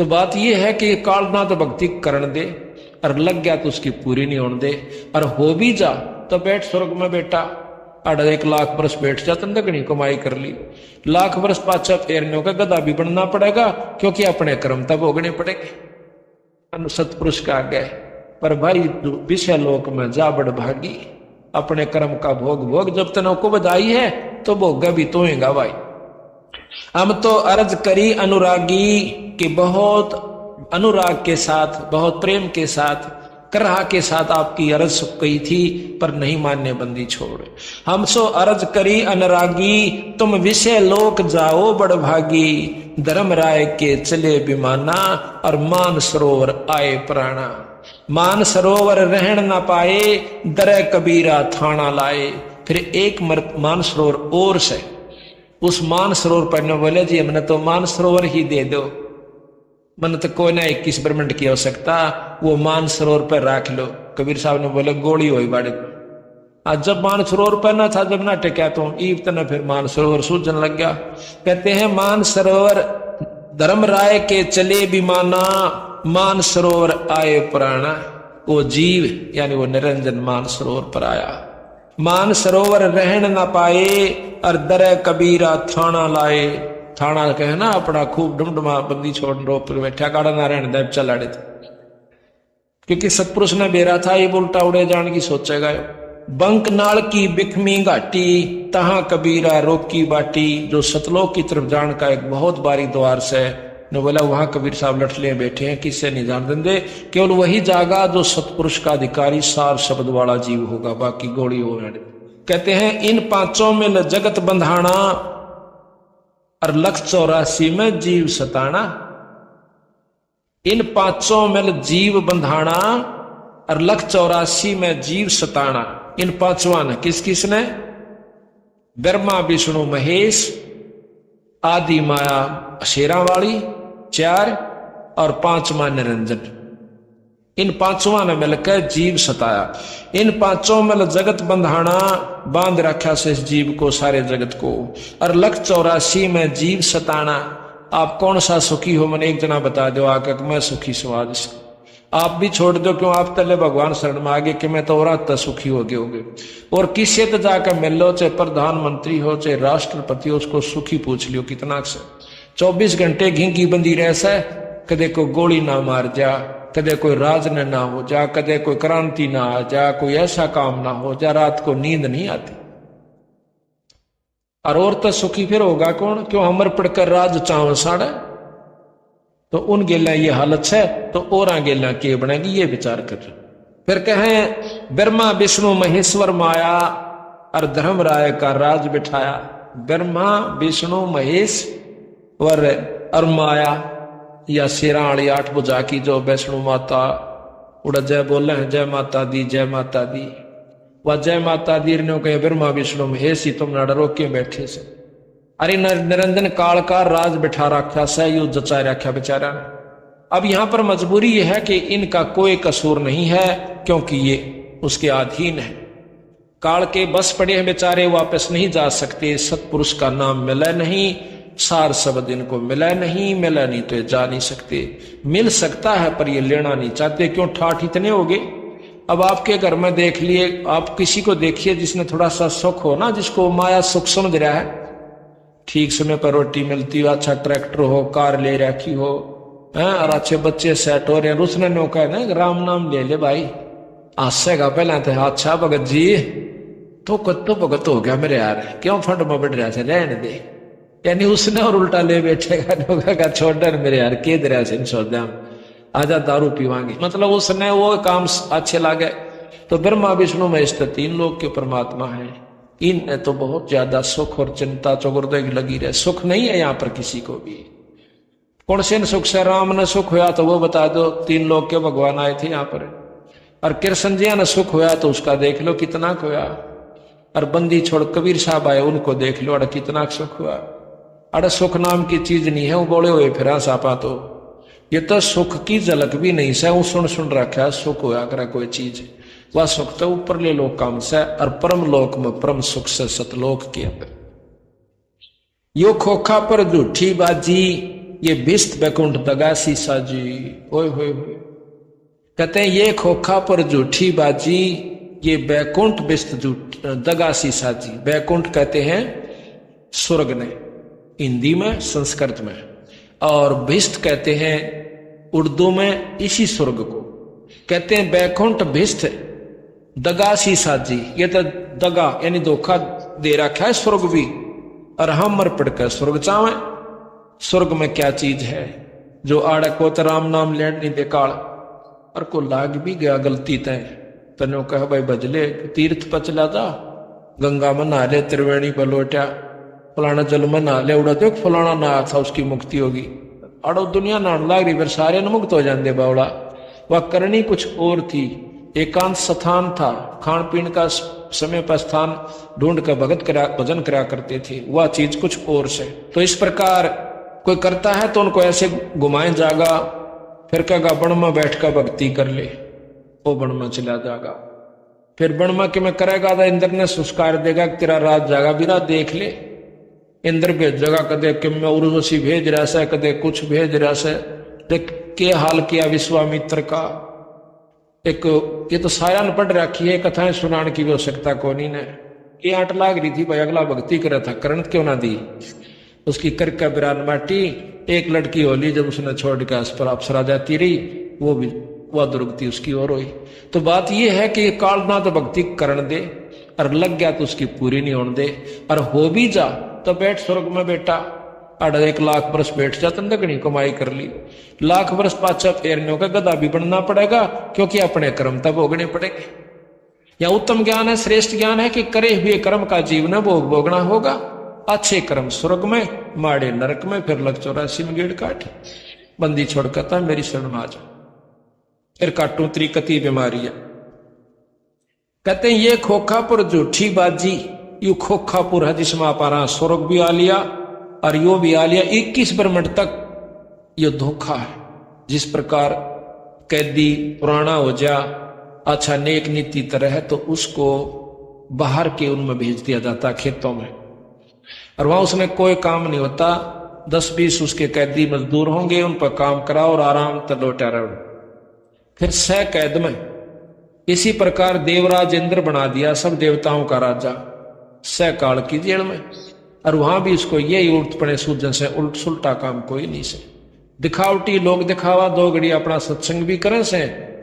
तो बात यह है कि काल ना तो भक्ति करण दे, और लग गया तो उसकी पूरी नहीं होने दे, और हो भी जा तो बैठ स्वर्ग में बेटा। 1,00,000 वर्ष बैठ जा, तुम तकनी कमाई कर ली, 1,00,000 वर्ष पाछा फेरने का गधा भी बनना पड़ेगा, क्योंकि अपने कर्म तब भोगने पड़ेंगे सतपुरुष का आगे। पर भाई विषय लोक में जा बड़ भागी, अपने कर्म का भोग भोग, जब तनों को बधाई है तो भोगा भी तो होगा भाई। हम तो अर्ज करी अनुरागी कि बहुत अनुराग के साथ, बहुत प्रेम के साथ, करहा के साथ आपकी अर्ज कही थी, पर नहीं मानने बंदी छोड़। हम सो अर्ज करी अनुरागी, तुम विषय लोक जाओ बड़ भागी, धर्म राय के चले विमाना, और मान सरोवर आए प्राणा। मान सरोवर रहन न पाए, दरे कबीरा थाना लाए। फिर एक मान सरोवर और से, उस मान सरोवर पर बोले जी हमने तो मान सरोवर ही दे दो, मन तो कोई ना 21 ब्रह्मंड की आवश्यकता, वो मान सरोवर पर रख लो। कबीर साहब ने बोले गोली हुई बाड़े, आज जब मान सरोवर पर ना था, जब ना टेक्या तो ईब तना फिर मान सरोवर सूझन लग गया। कहते हैं मान सरोवर धर्म राय के चले विमाना, मान सरोवर आए प्राणा। वो जीव यानी वो निरंजन मान सरोवर पर आया। मान सरोवर रहन न पाए, और दरे कबीरा थाना लाए। थाना कहे ना अपना खूब डुमडुमा बंदी छोड़ रोप पर बैठा, गाड़ा ना रहने दे चल आड़े थे, क्योंकि सतपुरुष ने बेरा था ये उल्टा उड़े जान की सोचेगा। बंक नाल की बिखमी घाटी, तहां कबीरा रोकी बाटी। जो सतलोक की तरफ जान का एक बहुत बारी द्वार से ने बोला, वहां कबीर साहब लठले बैठे हैं, किससे नहीं जान देंगे, केवल वही जागा जो सतपुरुष का अधिकारी सार शब्द वाला जीव होगा, बाकी गोली हो। कहते हैं इन पांचों में जगत बंधाना, और 184 में जीव सताना। इन पांचों में जीव बंधाना, और 184 में जीव सताना। इन पांचवा ने किस किस ने? ब्रह्मा विष्णु महेश, आदि माया शेरा वाली 4, और 5वां निरंजन। इन पांचवा ने मिलकर जीव सताया। इन पांचों में जगत बंधाना, बांध रखा से इस जीव को, सारे जगत को। और 184 में जीव सताना। आप कौन सा सुखी हो, मैंने एक जना बता दो आके कि मैं सुखी स्वाद से। आप भी छोड़ दो, क्यों आप तले भगवान शरण में आगे कि मैं तो और सुखी हो गए होगे। और किसी तो जाकर मिल लो, चाहे प्रधानमंत्री हो चाहे राष्ट्रपति हो, उसको सुखी पूछ लियो कितना से। 24 घंटे घिंगी बंदी रह से, कदे को गोली ना मार जा, कदे कोई राज ना हो जा, कदे कोई क्रांति ना आ जा, कोई ऐसा काम ना हो जा, रात को नींद नहीं आती। और तो सुखी फिर होगा कौन, क्यों हमर पढ़कर राज चाव साड़ा। तो उन गेला ये हालत है, तो और गेला के बनेगी, ये विचार कर। फिर कहें ब्रह्मा विष्णु महेश्वर माया, और धर्म राय का राज बिठाया। ब्रह्मा विष्णु महेश और माया, या शेरा वाली 8 बुझा की जो वैष्णु माता उड़ा जय बोले हैं, जय माता दी जय माता दी। वह जय माता दी ने कहे ब्रह्मा विष्णु महेश ही तुम ना डरो के बैठे से। अरे निरंजन काल का राज बिठा रखा सहयु जचा रखा बेचारा। अब यहां पर मजबूरी यह है कि इनका कोई कसूर नहीं है, क्योंकि ये उसके अधीन है। काल के बस पड़े हैं बेचारे, वापस नहीं जा सकते। सतपुरुष का नाम मिला नहीं, सार शब्द इनको मिला नहीं, मिला नहीं तो ये जा नहीं सकते। मिल सकता है पर ये लेना नहीं चाहते, क्यों ठाठ इतने हो गए। अब आपके घर में देख लिए, आप किसी को देखिए जिसने थोड़ा सा सुख हो ना, जिसको माया सुख समझ रहा है, ठीक समय पर रोटी मिलती हो, अच्छा ट्रैक्टर हो, कार ले रखी हो, और अच्छे बच्चे सेट हो रहे हैं, उसने नौका है ना राम नाम ले ले भाई, आसेगा पहला तो अच्छा भगत जी तो भगत हो गया मेरे यार, क्यों फंड में बढ़ रहा से रहने दे। यानी उसने और उल्टा ले बैठेगा, नौका का छोड़ मेरे यार के दरिया से सोचा आजा दारू पीवांगे, मतलब उसने वो काम अच्छे लागे। तो ब्रह्मा विष्णु महेश 3 लोग के परमात्मा है। इन तो बहुत ज्यादा सुख और चिंता चौगुर्दे लगी रहे। सुख नहीं है यहाँ पर किसी को भी। कौन से सुख से राम ने सुख हुआ तो वो बता दो, 3 लोग के भगवान आए थे यहाँ पर। और कृष्ण जी ने सुख हुआ तो उसका देख लो कितना हुआ। और बंदी छोड़ कबीर साहब आए, उनको देख लो, अरे कितना सुख हुआ। अरे सुख नाम की चीज नहीं है, वो बोले हुए फिर सापा तो ये तो सुख की झलक भी नहीं से, वो सुन रखा है सुख होया करे कोई चीज। वह सुख तो ऊपर ले लोक काम से, और परम लोक में परम सुख से सतलोक के अंदर। यो खोखा पर झूठी बाजी, ये बिस्त बैकुंठ दगा सीसा जी। ओए होए होए। कहते हैं ये खोखा पर झूठी बाजी, ये बैकुंठ बिस्त दगा सीसा जी। बैकुंठ कहते हैं स्वर्ग ने हिंदी में, संस्कृत में, और भिष्ट कहते हैं उर्दू में इसी स्वर्ग को। कहते हैं बैकुंठ भिष्ट दगा सीसा जी। ये तो दगा यानी धोखा दे रखा है स्वर्ग भी, और हम मर पड़कर स्वर्ग चावे। स्वर्ग में क्या चीज है जो आड़ को तो राम नाम लेन नहीं दे काल, और को लाग भी गया गलती तय तनो कह भाई बजले तीर्थ पर चला जा, गंगा में नहा ले, त्रिवेणी पर लोटा, फलाना जल में नहा ले, उड़ा देख फलाना नहा था उसकी मुक्ति होगी। अड़ो दुनिया नहान लाग रही, फिर सारे न मुक्त हो जाते बावड़ा। वह करनी कुछ और थी, एकांत स्थान था, खान पीन का समय पर स्थान ढूंढ कर भजन करा करते थे, वह चीज कुछ और से। तो इस प्रकार कोई करता है तो उनको ऐसे घुमाए जागा, फिर कहेगा बण में बैठ कर भक्ति कर ले, वो बण में चला जागा। फिर बण में कि मैं करेगा तो इंद्र ने संस्कार देगा कि तेरा राज जागा बिना देख ले। इंद्र भेजेगा, कदे कि मैं उर्वशी भेज रहा से, कदे कुछ भेज रहा से। देख के हाल किया विश्वामित्र का। एक ये तो सारा न पढ़ रखी है, कथाएं सुनाने की भी आवश्यकता को नहीं ने। ये आट लाग रही थी भाई, अगला भक्ति करा था, करण क्यों ना दी। उसकी कर का बिरान माटी। एक लड़की होली जब उसने छोड़ के आस पर अप्सरा जाती रही, वो भी वह दुर्गति उसकी ओर हुई। तो बात यह है कि काल ना तो भक्ति करण दे, और लग गया तो उसकी पूरी नहीं होने दे, और हो भी जा तो बैठ स्वर्ग में बेटा। 1,00,000 वर्ष बैठ जा, तंदकनी कमाई कर ली। 1,00,000 वर्ष पाचा फेरने का गधा भी बनना पड़ेगा, क्योंकि अपने कर्म तब भोगने पड़ेंगे। या उत्तम ज्ञान है, श्रेष्ठ ज्ञान है कि करे हुए कर्म का जीवन भोग भोगना होगा। अच्छे कर्म स्वर्ग में, माड़े नरक में, फिर लग 84 में गेड़ काट। बंदी छोड़ कहता मेरी शरण में आ जा, फिर काटू त्रिकति बीमारियां। कहते हैं ये खोखापुर झूठी बाजी, यू खोखापुर है जिसमें आप आ रहा स्वर्ग भी आ लिया और यो भी आ लिया। 21 ब्रह्मंड तक ये धोखा है। जिस प्रकार कैदी पुराना हो जा, अच्छा नेक नीति तरह है, तो उसको बाहर के उनमें भेज दिया जाता खेतों में, और वहां उसमें कोई काम नहीं होता। 10-20 उसके कैदी मजदूर होंगे, उन पर काम कराओ और आराम तो लौटा रहो। फिर 100 कैद में इसी प्रकार देवराज इंद्र बना दिया, सब देवताओं का राजा, 100 काल की जेल में। और वहां भी इसको यही उल्ट पड़े सूजन से उल्ट सुलटा काम कोई नहीं से। दिखावटी लोग दिखावा, 2 घड़ी अपना सत्संग भी करें से,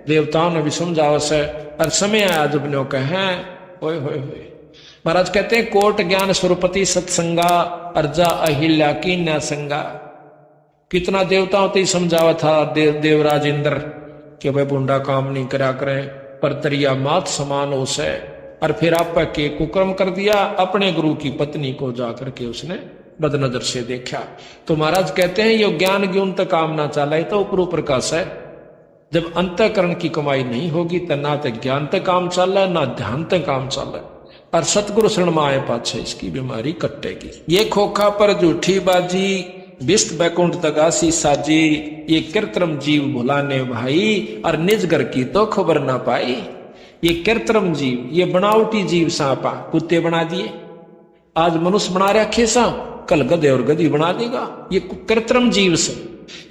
देवताओं ने भी समझावा से, और समय आया जब नो कहें ओए होए होए। महाराज कहते हैं कोट ज्ञान स्वरूपति सत्संगा, अर्जा अहिल्या की न संगा। कितना देवताओं तो समझावा था देवराज इंद्र कि भाई बुंडा काम नहीं करा करें, पर तरिया मात समान हो से। और फिर आप के कुकर्म कर दिया, अपने गुरु की पत्नी को जाकर के उसने बदनजर से देखा। तो महाराज कहते हैं ये ज्ञान ज्ञान तक काम ना चला, तो ऊपर प्रकाश है। जब अंतःकरण की कमाई नहीं होगी तो ना तो ज्ञान तक काम चल रहा है, ना ध्यान तक काम चल रहा है। और सतगुरु शरण में आए पाछे इसकी बीमारी कटेगी। ये खोखा पर झूठी बाजी, बिस्त बैकुंठ तगासी साजी, ये कृत्रिम जीव भुलाने भाई, और निज घर की तो खबर ना पाई। ये कृत्रिम जीव, ये बनावटी जीव सांपा कुत्ते बना दिए, आज मनुष्य बना रखे सा, कल गधे और गधी बना देगा। ये कृत्रिम जीव से,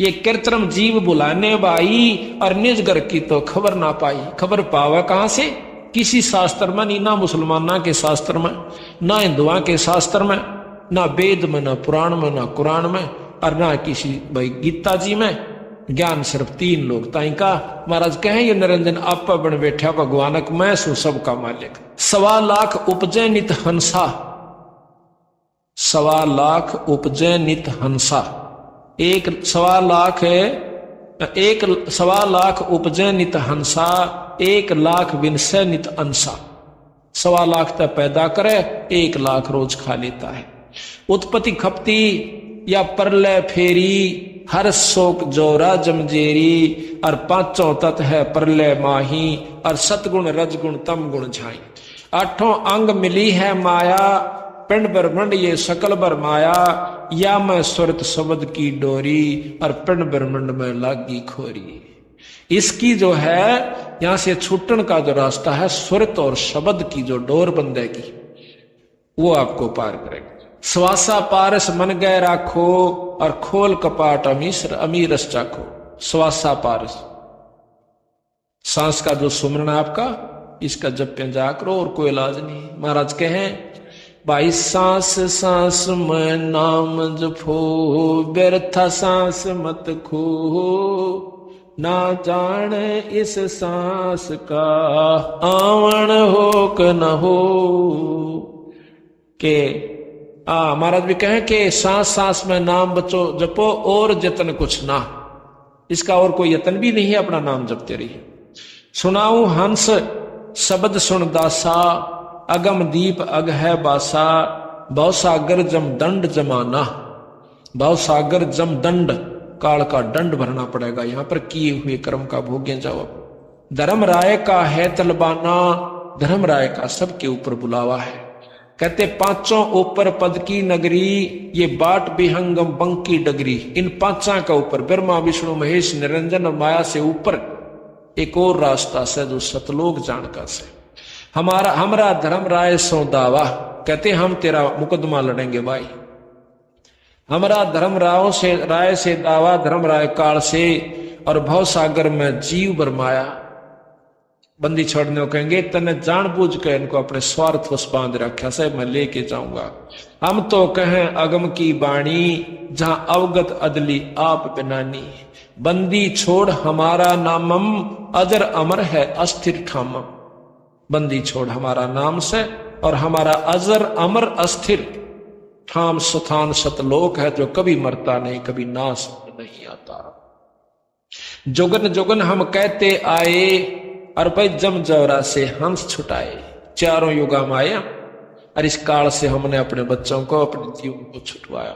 ये कृत्रिम जीव बुलाने भाई, और निज घर की तो खबर ना पाई। खबर पावा कहां से? किसी शास्त्र में नहीं, ना मुसलमाना के शास्त्र में, ना हिंदुआ के शास्त्र में, ना वेद में, ना पुराण में, ना कुरान में, और ना किसी भाई गीता जी में। ज्ञान सिर्फ 3 लोग ताई का। महाराज कहें ये निरंजन आप बन बैठा भगवानक, मैं सु सबका मालिक। 1.25 लाख उपजय नित हंसा, 1.25 लाख उपजय नित हंसा। 1.25 लाख है, 1.25 लाख उपजय नित हंसा, 1 लाख विनसय नित अंसा। 1.25 लाख तक पैदा करे, 1 लाख रोज खा लेता है। उत्पत्ति खपती या परलय फेरी, हर शोक जोरा जमजेरी, और 5 तत्व है परलय माही, और सतगुण रजगुण तम गुण झाई। 8 अंग मिली है माया, पिंड ब्रह्मंड ये सकल बर माया, या मैं सुरत शब्द की डोरी, और पिंड ब्रह्मंड में लागी खोरी। इसकी जो है यहां से छूटन का जो रास्ता है, सुरत और शब्द की जो डोर बंदेगी वो आपको पार करेगा। श्वासा पारस मन गए राखो, और खोल कपाट अमीर रस चाखो। श्वासा पारस, सांस का जो सुमरण है आपका, इसका जप जा करो और कोई इलाज नहीं। महाराज कहें भाई सांस सांस में नाम जपो, व्यर्था सांस मत खो, ना जाने इस सांस का आवन हो क न हो। के महाराज भी कहें कि सांस सांस में नाम बचो जपो और जतन कुछ ना, इसका और कोई यतन भी नहीं है, अपना नाम जपते रहिए। सुनाऊं हंस शब्द सुन दासा, अगम दीप अग है बासा, भव सागर जम दंड जमाना। भव सागर जम दंड, काल का दंड भरना पड़ेगा, यहां पर किए हुए कर्म का भोगे जाओ। धर्म राय का है तलबाना, धर्म राय का सबके ऊपर बुलावा है। कहते पांचों ऊपर पद की नगरी, ये बाट विहंगम बंकी डगरी। इन पांचा का ऊपर ब्रह्मा विष्णु महेश निरंजन और माया से ऊपर एक और रास्ता से जो सतलोक जानका से। हमारा धर्म राय सो दावा, कहते हम तेरा मुकदमा लड़ेंगे भाई। हमारा धर्म राय से दावा, धर्म राय काल से, और भव सागर में जीव बरमाया। बंदी छोड़ने को कहेंगे तने जानबूझ के इनको अपने स्वार्थ वश बांध रखा से मैं लेके जाऊंगा। हम तो कहें अगम की बाणी, जहां अवगत अदली आप बिनानी। बंदी छोड़ हमारा नामम, अजर अमर है अस्थिर ठामम। बंदी छोड़ हमारा नाम से, और हमारा अजर अमर अस्थिर ठाम स्थान सतलोक है, जो कभी मरता नहीं, कभी नाश नहीं आता। जोगन जोगन हम कहते आए, और भाई जम जवरा से हंस छुटाए। चारों युगा माया, और इस काल से हमने अपने बच्चों को, अपने जीवन को छुटवाया।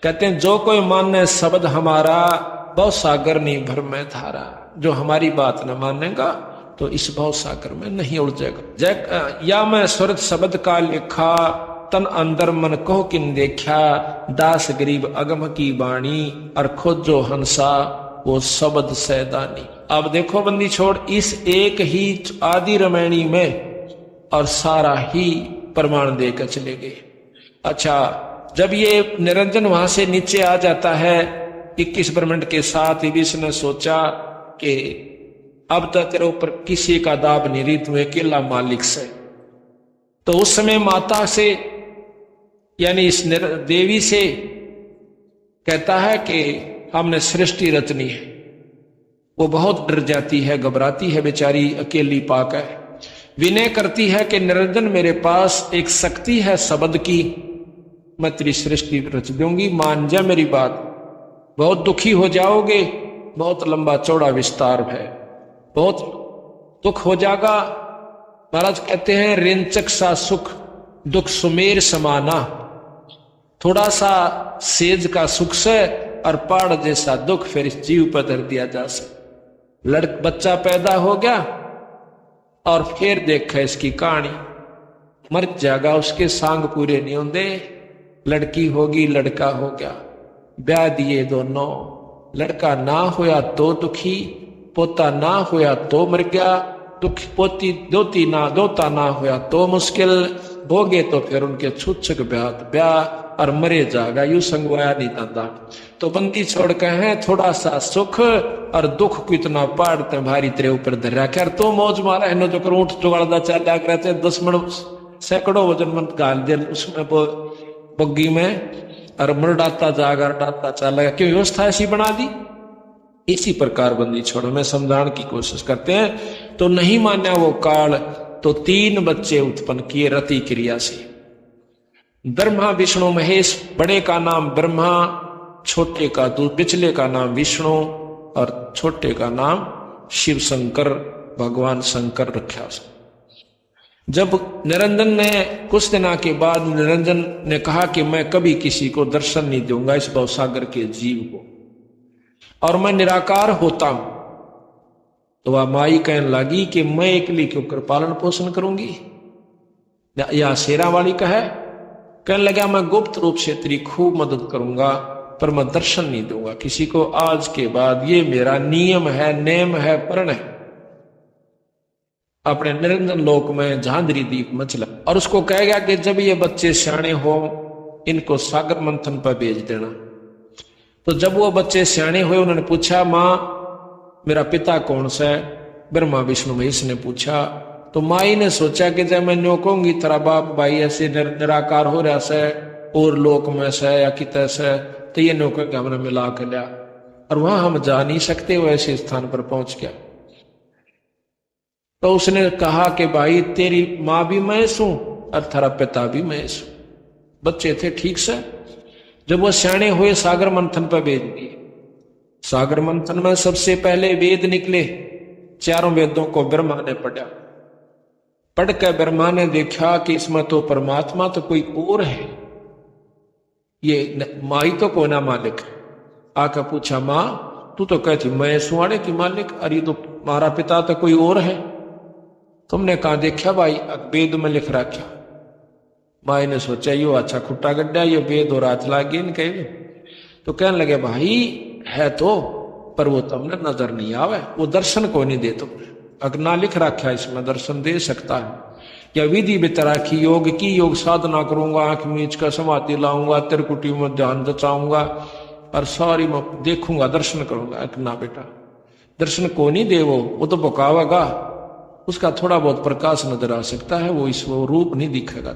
कहते हैं जो कोई माने शब्द हमारा, भव सागर नहीं भर में धारा। जो हमारी बात न मानेगा तो इस भव सागर में नहीं उलझेगा। जय या मैं सुरत शब्द का लिखा, तन अंदर मन को किन देखा। दास गरीब अगम की बाणी, और खोजो हंसा वो शब्द सैदानी। अब देखो बंदी छोड़, इस एक ही आदि रमैणी में और सारा ही प्रमाण देकर चले गए। अच्छा, जब ये निरंजन वहां से नीचे आ जाता है 21 ब्रह्मंड के साथ, विष्णु ने सोचा कि अब तक तेरे ऊपर किसी का दाब नहीं रही, तू अकेला मालिक से। तो उस समय माता से यानी इस देवी से कहता है कि हमने सृष्टि रचनी है। वो बहुत डर जाती है, घबराती है बेचारी, अकेली पाकर विनय करती है कि निरंजन मेरे पास एक शक्ति है शब्द की, मैं तेरी सृष्टि रच दूंगी, मान जा मेरी बात। बहुत दुखी हो जाओगे, बहुत लंबा चौड़ा विस्तार है, बहुत दुख हो जाएगा। महाराज कहते हैं रिंचक सा सुख दुख सुमेर समाना। थोड़ा सा सेज का सुख से और पहाड़ जैसा दुख फिर इस जीव पर धर दिया जा सके। बच्चा पैदा हो गया और फिर देखा इसकी कहानी, मर जाएगा, उसके सांग पूरे नहीं होंगे। लड़की होगी, लड़का हो गया, ब्याह दिए दोनों। लड़का ना होया तो दुखी, पोता ना होया तो मर गया, दुख पोती दोता ना होया तो मुश्किल हो गए। तो फिर उनके छूछक ब्याह और मरे जाएगा, यू संगवाया नहीं दादा। तो बंदी छोड़ के हैं थोड़ा सा सुख और दुख को इतना पाड़ते भारी तेरे ऊपर धरा कर तो मौज मारा है। जो कर ऊँट जुगाड़दा चल रहते 10 मिनट सैकड़ों वजन मन गाल दे उसमें बग्गी में और मरडाता जागा डाता चलेगा। क्यों व्यवस्था ऐसी बना दी? इसी प्रकार बंदी छोड़ो में समझाने की कोशिश करते हैं। तो नहीं मान्या वो काल, तो 3 बच्चे उत्पन्न किए रति क्रिया से। ब्रह्मा विष्णु महेश, बड़े का नाम ब्रह्मा, छोटे का पिछले का नाम विष्णु और छोटे का नाम शिव शंकर, भगवान शंकर रखा। जब निरंजन ने कुछ दिनों के बाद निरंजन ने कहा कि मैं कभी किसी को दर्शन नहीं दूंगा इस भवसागर के जीव को, और मैं निराकार होता हूं, तो वह माई कहने लगी कि मैं अकेली क्यों कर पालन पोषण करूंगी। या शेरा वाली कहने लगा मैं गुप्त रूप से तेरी खूब मदद करूंगा, पर मैं दर्शन नहीं दूंगा किसी को आज के बाद। ये मेरा नियम है, नेम है, प्रण है। अपने निरंजन लोक में झांझरी दीप मचला और उसको कहेगा कि जब ये बच्चे सियाणे हो इनको सागर मंथन पर भेज देना। तो जब वो बच्चे सियाने हुए, उन्होंने पूछा, माँ मेरा पिता कौन सा है? ब्रह्मा विष्णु महेश ने पूछा। तो माई ने सोचा कि जब मैं न्यो कहूंगी तेरा बाप भाई ऐसे निराकार हो रहा से और लोक में से या कित से, तो ये न्यो के हमने मिला के लिया, और वहां हम जा नहीं सकते, वो ऐसे स्थान पर पहुंच गया। तो उसने कहा कि भाई तेरी माँ भी महेश हूं और तेरा पिता भी महेश हूं। बच्चे थे ठीक से। जब वो सियाने हुए, सागर मंथन पर भेज दिए। सागर मंथन में सबसे पहले वेद निकले। चारों वेदों को ब्रह्मा ने पढ़ा। पढ़ कर ब्रह्मा ने देखा कि इसमें तो परमात्मा तो कोई और है, ये माई तो को ना मालिक। आकर पूछा, माँ तू तो कहती मैं सुहाड़े की मालिक, अरे ये तो मारा पिता तो कोई और है। तुमने कहा देखा भाई? वेद में लिख रखा। माई ने सोचा यो अच्छा खुट्टा गड्ढा, ये वेद और हाथ लागे इनके। तो कहने लगे भाई है तो, पर वो तुमने नजर नहीं आवे, वो दर्शन को नहीं दे। तुमने अगना लिख रखा इसमें दर्शन दे सकता है। या विधि बितरा की योग की, योग साधना करूंगा, आंख मीच का समाधि लाऊंगा, त्रिकुटी में ध्यान जचाऊंगा और सारी मैं देखूंगा, दर्शन करूंगा। अगना बेटा दर्शन को नहीं दे, वो तो बकावेगा, उसका थोड़ा बहुत प्रकाश नजर आ सकता है, वो इस वो रूप नहीं दिखेगा।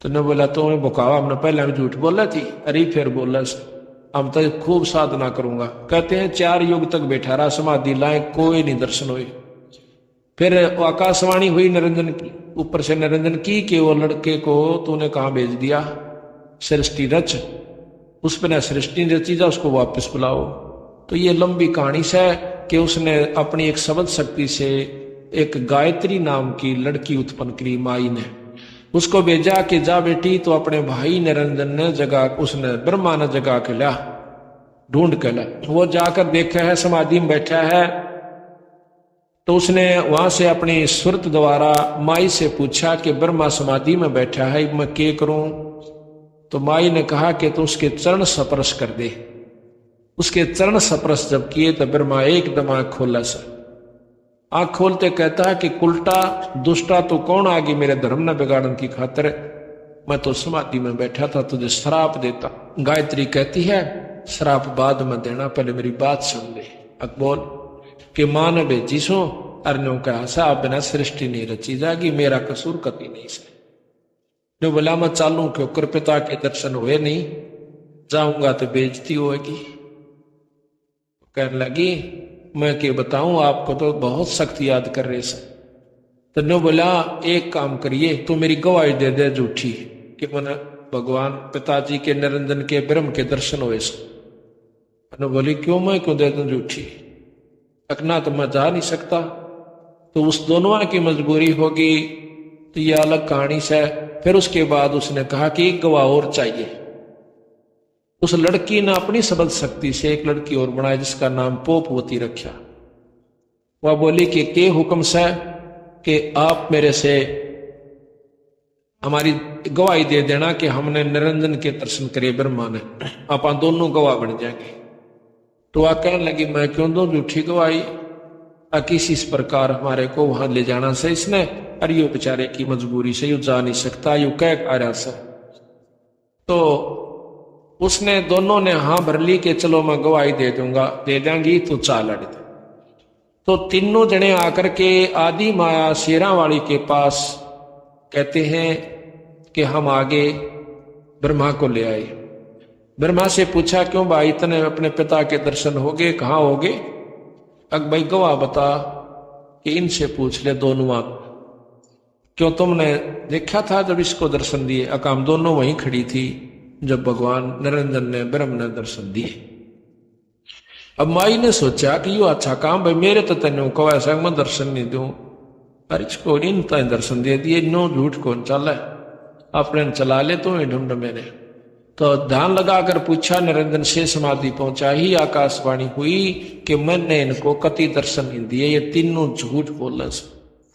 तो ने बोला तो मैं बकावा, हमने पहले हम झूठ बोला थी, अरे फिर बोला हम तो खूब साधना करूंगा। कहते हैं 4 युग तक बैठा रहा, समाधि लाए, कोई नहीं दर्शन हुए। फिर आकाशवाणी हुई निरंजन की, ऊपर से निरंजन की कि वो लड़के को तूने कहाँ भेज दिया, सृष्टि रच, उस पर न सृष्टि रची जा, उसको वापस बुलाओ। तो ये लंबी कहानी से कि उसने अपनी एक शब्द शक्ति से एक गायत्री नाम की लड़की उत्पन्न करी माई ने, उसको भेजा कि जा बेटी। तो अपने भाई निरंजन ने जगा, उसने ब्रह्मा ने जगा के ला, ढूंढ के ला। वो जाकर देखा है समाधि में बैठा है। तो उसने वहां से अपनी सुरत द्वारा माई से पूछा कि ब्रह्मा समाधि में बैठा है, मैं क्या करूं? तो माई ने कहा कि तू उसके चरण स्पर्श कर दे। उसके चरण स्पर्श जब किए तो ब्रह्मा एकदम आंख खोला सा। आंख खोलते कहता है कि उल्टा दुष्टा तो कौन आ गई मेरे धर्म न बिगाड़न की खातिर, मैं तो समाधि में बैठा था, तुझे श्राप देता। गायत्री कहती है श्राप बाद में देना, पहले मेरी बात सुन ले। अकबोल कि मां ने भेजी सो अर्नो का आशा बिना सृष्टि नहीं रची जाएगी, मेरा कसूर कभी नहीं से। जो बोला मैं चालू क्यों कर, पिता के दर्शन हुए नहीं, जाऊंगा तो बेइज्जती होगी। कहने लगी मैं क्या बताऊं आपको, तो बहुत सख्त याद कर रहे से। तो ने बोला एक काम करिए, तो मेरी गवाही दे दे झूठी कि मैंने भगवान पिताजी के निरंजन के ब्रह्म के दर्शन हुए से। बोली क्यों, मैं क्यों दे दूं झूठी? अकना तो मैं जा नहीं सकता। तो उस दोनों की मजबूरी होगी, तो ये अलग कहानी से। फिर उसके बाद उसने कहा कि एक गवाह और चाहिए। उस लड़की ने अपनी शब्द शक्ति से एक लड़की और बनाई जिसका नाम पोपवती रखा। वह बोली कि के हुक्म से कि आप मेरे से हमारी गवाही दे देना कि हमने निरंजन के दर्शन करे ब्रह्मा ने, आप दोनों गवाह बन जाएंगे। तो वह कहने लगी मैं क्यों दूं झूठी गवाही, किसी इस प्रकार हमारे को वहां ले जाना से इसने, अरे यो बेचारे की मजबूरी से यू जा नहीं सकता, यू कह आ रहा सा। तो उसने दोनों ने हाँ भर ली कि चलो मैं गवाही दे दूंगा, दे देंगी तो चाल अड़। तो तीनों जने आकर के आदि माया शेरा वाली के पास कहते हैं कि हम आगे ब्रह्मा को ले आए। ब्रह्मा से पूछा क्यों भाई इतने अपने पिता के दर्शन हो गए, कहाँ हो गए? अग भाई गवाह बता कि इनसे पूछ ले दोनों आप, क्यों तुमने देखा था जब इसको दर्शन दिए? अकाम दोनों वहीं खड़ी थी जब भगवान निरंजन ने ब्रह्म ने दर्शन दिए। अब माई ने सोचा कि यो अच्छा काम भाई, मेरे तो तेन को ऐसा मैं दर्शन नहीं दूं, अरे इसको इन तय दर्शन दे दिए, नो झूठ कौन चला है, अपने चला ले तो ढूंढ मेरे। तो ध्यान लगाकर पूछा, निरंजन से समाधि पहुंचा ही आकाशवाणी हुई कि मैंने इनको कति दर्शन नहीं दिए, ये तीनों झूठ बोल।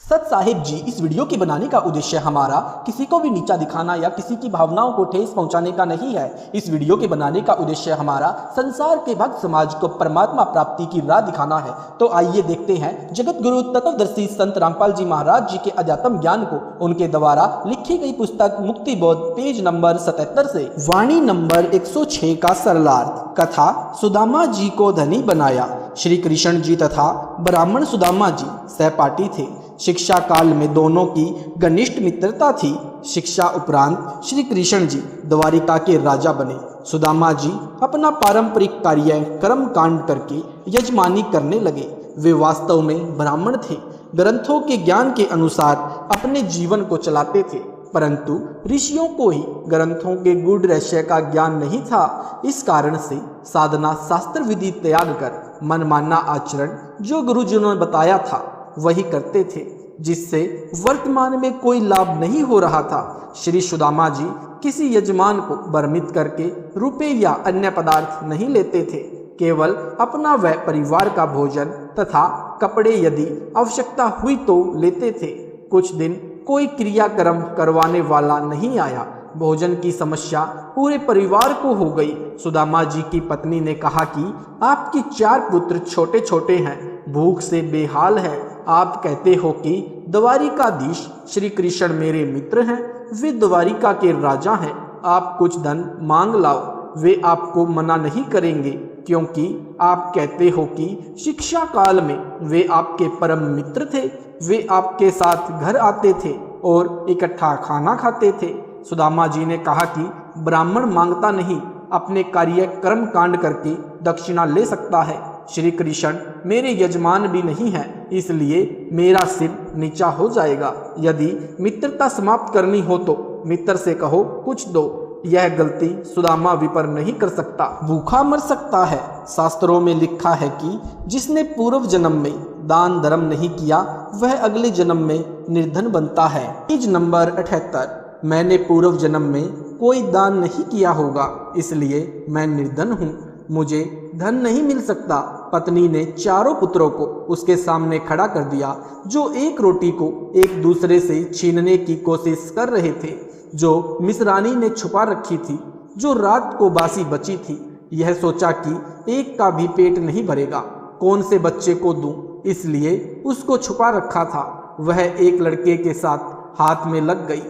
सत साहिब जी, इस वीडियो के बनाने का उद्देश्य हमारा किसी को भी नीचा दिखाना या किसी की भावनाओं को ठेस पहुंचाने का नहीं है। इस वीडियो के बनाने का उद्देश्य हमारा संसार के भक्त समाज को परमात्मा प्राप्ति की राह दिखाना है। तो आइए देखते हैं जगत गुरु तत्वदर्शी संत रामपाल जी महाराज जी के अध्यात्म ज्ञान को उनके द्वारा लिखी गई पुस्तक मुक्ति बोध, पेज नंबर 77 से। वाणी नंबर 106 का सरलार्थ। कथा, सुदामा जी को धनी बनाया। श्री कृष्ण जी तथा ब्राह्मण सुदामा जी सहपाठी थे। शिक्षा काल में दोनों की घनिष्ठ मित्रता थी। शिक्षा उपरांत श्री कृष्ण जी द्वारिका के राजा बने। सुदामा जी अपना पारंपरिक कार्य कर्म कांड करके यजमानी करने लगे। वे वास्तव में ब्राह्मण थे। ग्रंथों के ज्ञान के अनुसार अपने जीवन को चलाते थे, परंतु ऋषियों को ही ग्रंथों के गूढ़ रहस्य का ज्ञान नहीं था। इस कारण से साधना शास्त्र विधि त्याग कर मनमाना आचरण जो गुरुजनों ने बताया था वही करते थे, जिससे वर्तमान में कोई लाभ नहीं हो रहा था। श्री सुदामा जी किसी यजमान को भ्रमित करके रुपए या अन्य पदार्थ नहीं लेते थे। केवल अपना व परिवार का भोजन तथा कपड़े यदि आवश्यकता हुई तो लेते थे। कुछ दिन कोई क्रियाक्रम करवाने वाला नहीं आया। भोजन की समस्या पूरे परिवार को हो गई। सुदामा जी की पत्नी ने कहा कि आपकी 4 पुत्र छोटे छोटे हैं, भूख से बेहाल है। आप कहते हो कि द्वारिकाधीश श्री कृष्ण मेरे मित्र हैं, वे द्वारिका के राजा हैं। आप कुछ धन मांग लाओ, वे आपको मना नहीं करेंगे, क्योंकि आप कहते हो कि शिक्षा काल में वे आपके परम मित्र थे। वे आपके साथ घर आते थे और इकट्ठा खाना खाते थे। सुदामा जी ने कहा कि ब्राह्मण मांगता नहीं, अपने कार्य कर्म कांड करके दक्षिणा ले सकता है। श्री कृष्ण मेरे यजमान भी नहीं है, इसलिए मेरा सिर नीचा हो जाएगा। यदि मित्रता समाप्त करनी हो तो मित्र से कहो कुछ दो। यह गलती सुदामा विपर नहीं कर सकता, भूखा मर सकता है। शास्त्रों में लिखा है कि जिसने पूर्व जन्म में दान धर्म नहीं किया वह अगले जन्म में निर्धन बनता है। Page number 78। मैंने पूर्व जन्म में कोई दान नहीं किया होगा, इसलिए मैं निर्धन हूँ, मुझे धन नहीं मिल सकता। पत्नी ने 4 पुत्रों को उसके सामने खड़ा कर दिया, जो एक रोटी को एक दूसरे से छीनने की कोशिश कर रहे थे, जो मिसरानी ने छुपा रखी थी, जो रात को बासी बची थी। यह सोचा कि एक का भी पेट नहीं भरेगा, कौन से बच्चे को दूं, इसलिए उसको छुपा रखा था। वह एक लड़के के साथ हाथ में लग गई,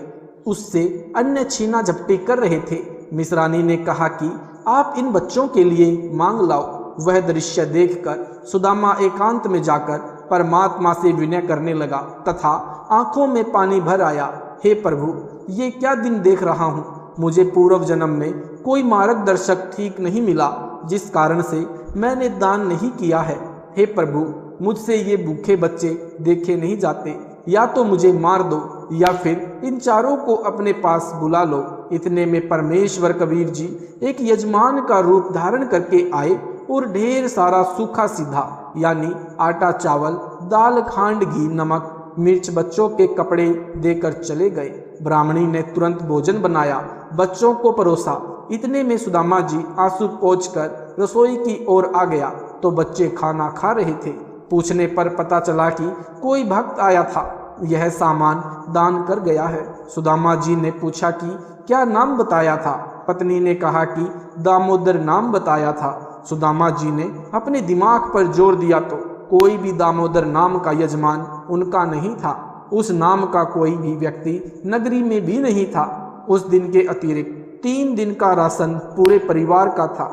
उससे अन्य छीना झपटी कर रहे थे। मिसरानी ने कहा कि आप इन बच्चों के लिए मांग लाओ। वह दृश्य देखकर सुदामा एकांत में जाकर परमात्मा से विनय करने लगा तथा आंखों में पानी भर आया। हे प्रभु, ये क्या दिन देख रहा हूँ। मुझे पूर्व जन्म में कोई मार्गदर्शक ठीक नहीं मिला, जिस कारण से मैंने दान नहीं किया है। हे प्रभु, मुझसे ये भूखे बच्चे देखे नहीं जाते। या तो मुझे मार दो या फिर इन 4 को अपने पास बुला लो। इतने में परमेश्वर कबीर जी एक यजमान का रूप धारण करके आए और ढेर सारा सूखा सीधा यानी आटा चावल दाल खांड घी नमक मिर्च बच्चों के कपड़े देकर चले गए। ब्राह्मणी ने तुरंत भोजन बनाया, बच्चों को परोसा। इतने में सुदामा जी आंसू पोंछकर रसोई की ओर आ गया तो बच्चे खाना खा रहे थे। पूछने पर पता चला कि कोई भक्त आया था, यह सामान दान कर गया है। सुदामा जी ने पूछा कि क्या नाम बताया था। पत्नी ने कहा कि दामोदर नाम बताया था। सुदामा जी ने अपने दिमाग पर जोर दिया तो कोई भी दामोदर नाम का यजमान उनका नहीं था। उस नाम का कोई भी व्यक्ति नगरी में भी नहीं था। उस दिन के अतिरिक्त 3 दिन का राशन पूरे परिवार का था।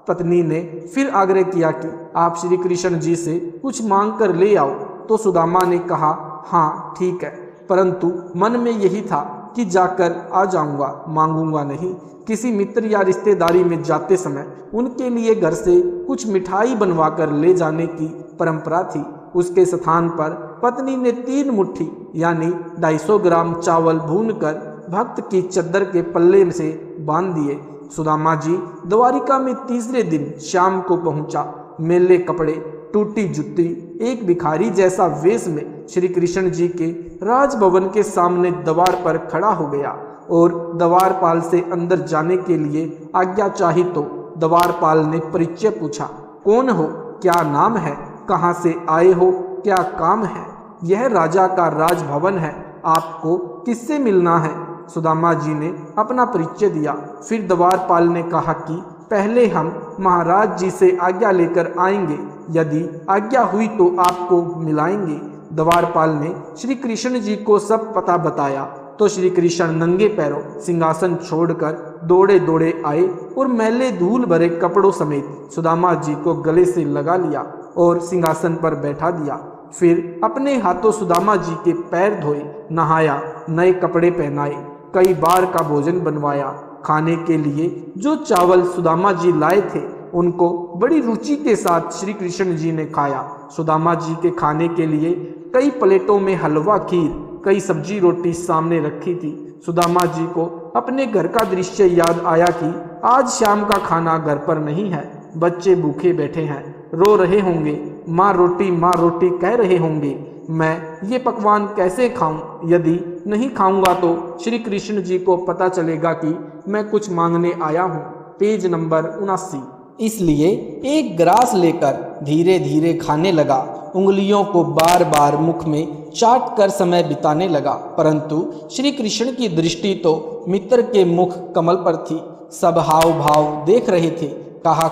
पत्नी ने फिर आग्रह किया कि आप श्री कृष्ण जी से कुछ मांग कर ले आओ, तो सुदामा ने कहा हाँ ठीक है, परंतु मन में यही था कि जाकर आ जाऊंगा, मांगूंगा नहीं। किसी मित्र या रिश्तेदारी में जाते समय उनके लिए घर से कुछ मिठाई बनवा कर ले जाने की परंपरा थी। उसके स्थान पर पत्नी ने 3 मुट्ठी यानी 250 ग्राम चावल भूनकर भक्त की चद्दर के पल्ले से बांध दिए। सुदामा जी द्वारिका में तीसरे दिन शाम को पहुंचा। मेले कपड़े, टूटी जुत्ती, एक भिखारी जैसा वेश में श्री कृष्ण जी के राजभवन के सामने द्वार पर खड़ा हो गया और द्वारपाल से अंदर जाने के लिए आज्ञा चाही तो द्वारपाल ने परिचय पूछा, कौन हो, क्या नाम है, कहाँ से आए हो, क्या काम है। यह राजा का राजभवन है, आपको किससे मिलना है? सुदामा जी ने अपना परिचय दिया। फिर द्वारपाल ने कहा कि पहले हम महाराज जी से आज्ञा लेकर आएंगे, यदि आज्ञा हुई तो आपको मिलाएंगे। द्वारपाल ने श्री कृष्ण जी को सब पता बताया तो श्री कृष्ण नंगे पैरों सिंहासन छोड़कर दौड़े दौड़े आए और मैले धूल भरे कपड़ों समेत सुदामा जी को गले से लगा लिया और सिंहासन पर बैठा दिया। फिर अपने हाथों सुदामा जी के पैर धोए, नहाया, नए कपड़े पहनाए, कई बार का भोजन बनवाया। खाने के लिए जो चावल सुदामा जी लाए थे उनको बड़ी रुचि के साथ श्री कृष्ण जी ने खाया। सुदामा जी के खाने के लिए कई प्लेटों में हलवा, खीर, कई सब्जी रोटी सामने रखी थी। सुदामा जी को अपने घर का दृश्य याद आया कि आज शाम का खाना घर पर नहीं है, बच्चे भूखे बैठे हैं, रो रहे होंगे, माँ रोटी कह रहे होंगे। मैं ये पकवान कैसे खाऊं? यदि नहीं खाऊंगा तो श्री कृष्ण जी को पता चलेगा कि मैं कुछ मांगने आया हूँ। Page number 79। इसलिए एक ग्रास लेकर धीरे धीरे खाने लगा, उंगलियों को बार बार मुख में चाट कर समय बिताने लगा। परंतु श्री कृष्ण की दृष्टि तो मित्र के मुख कमल पर थी। सब हाव भाव देख रहे थे। कहा,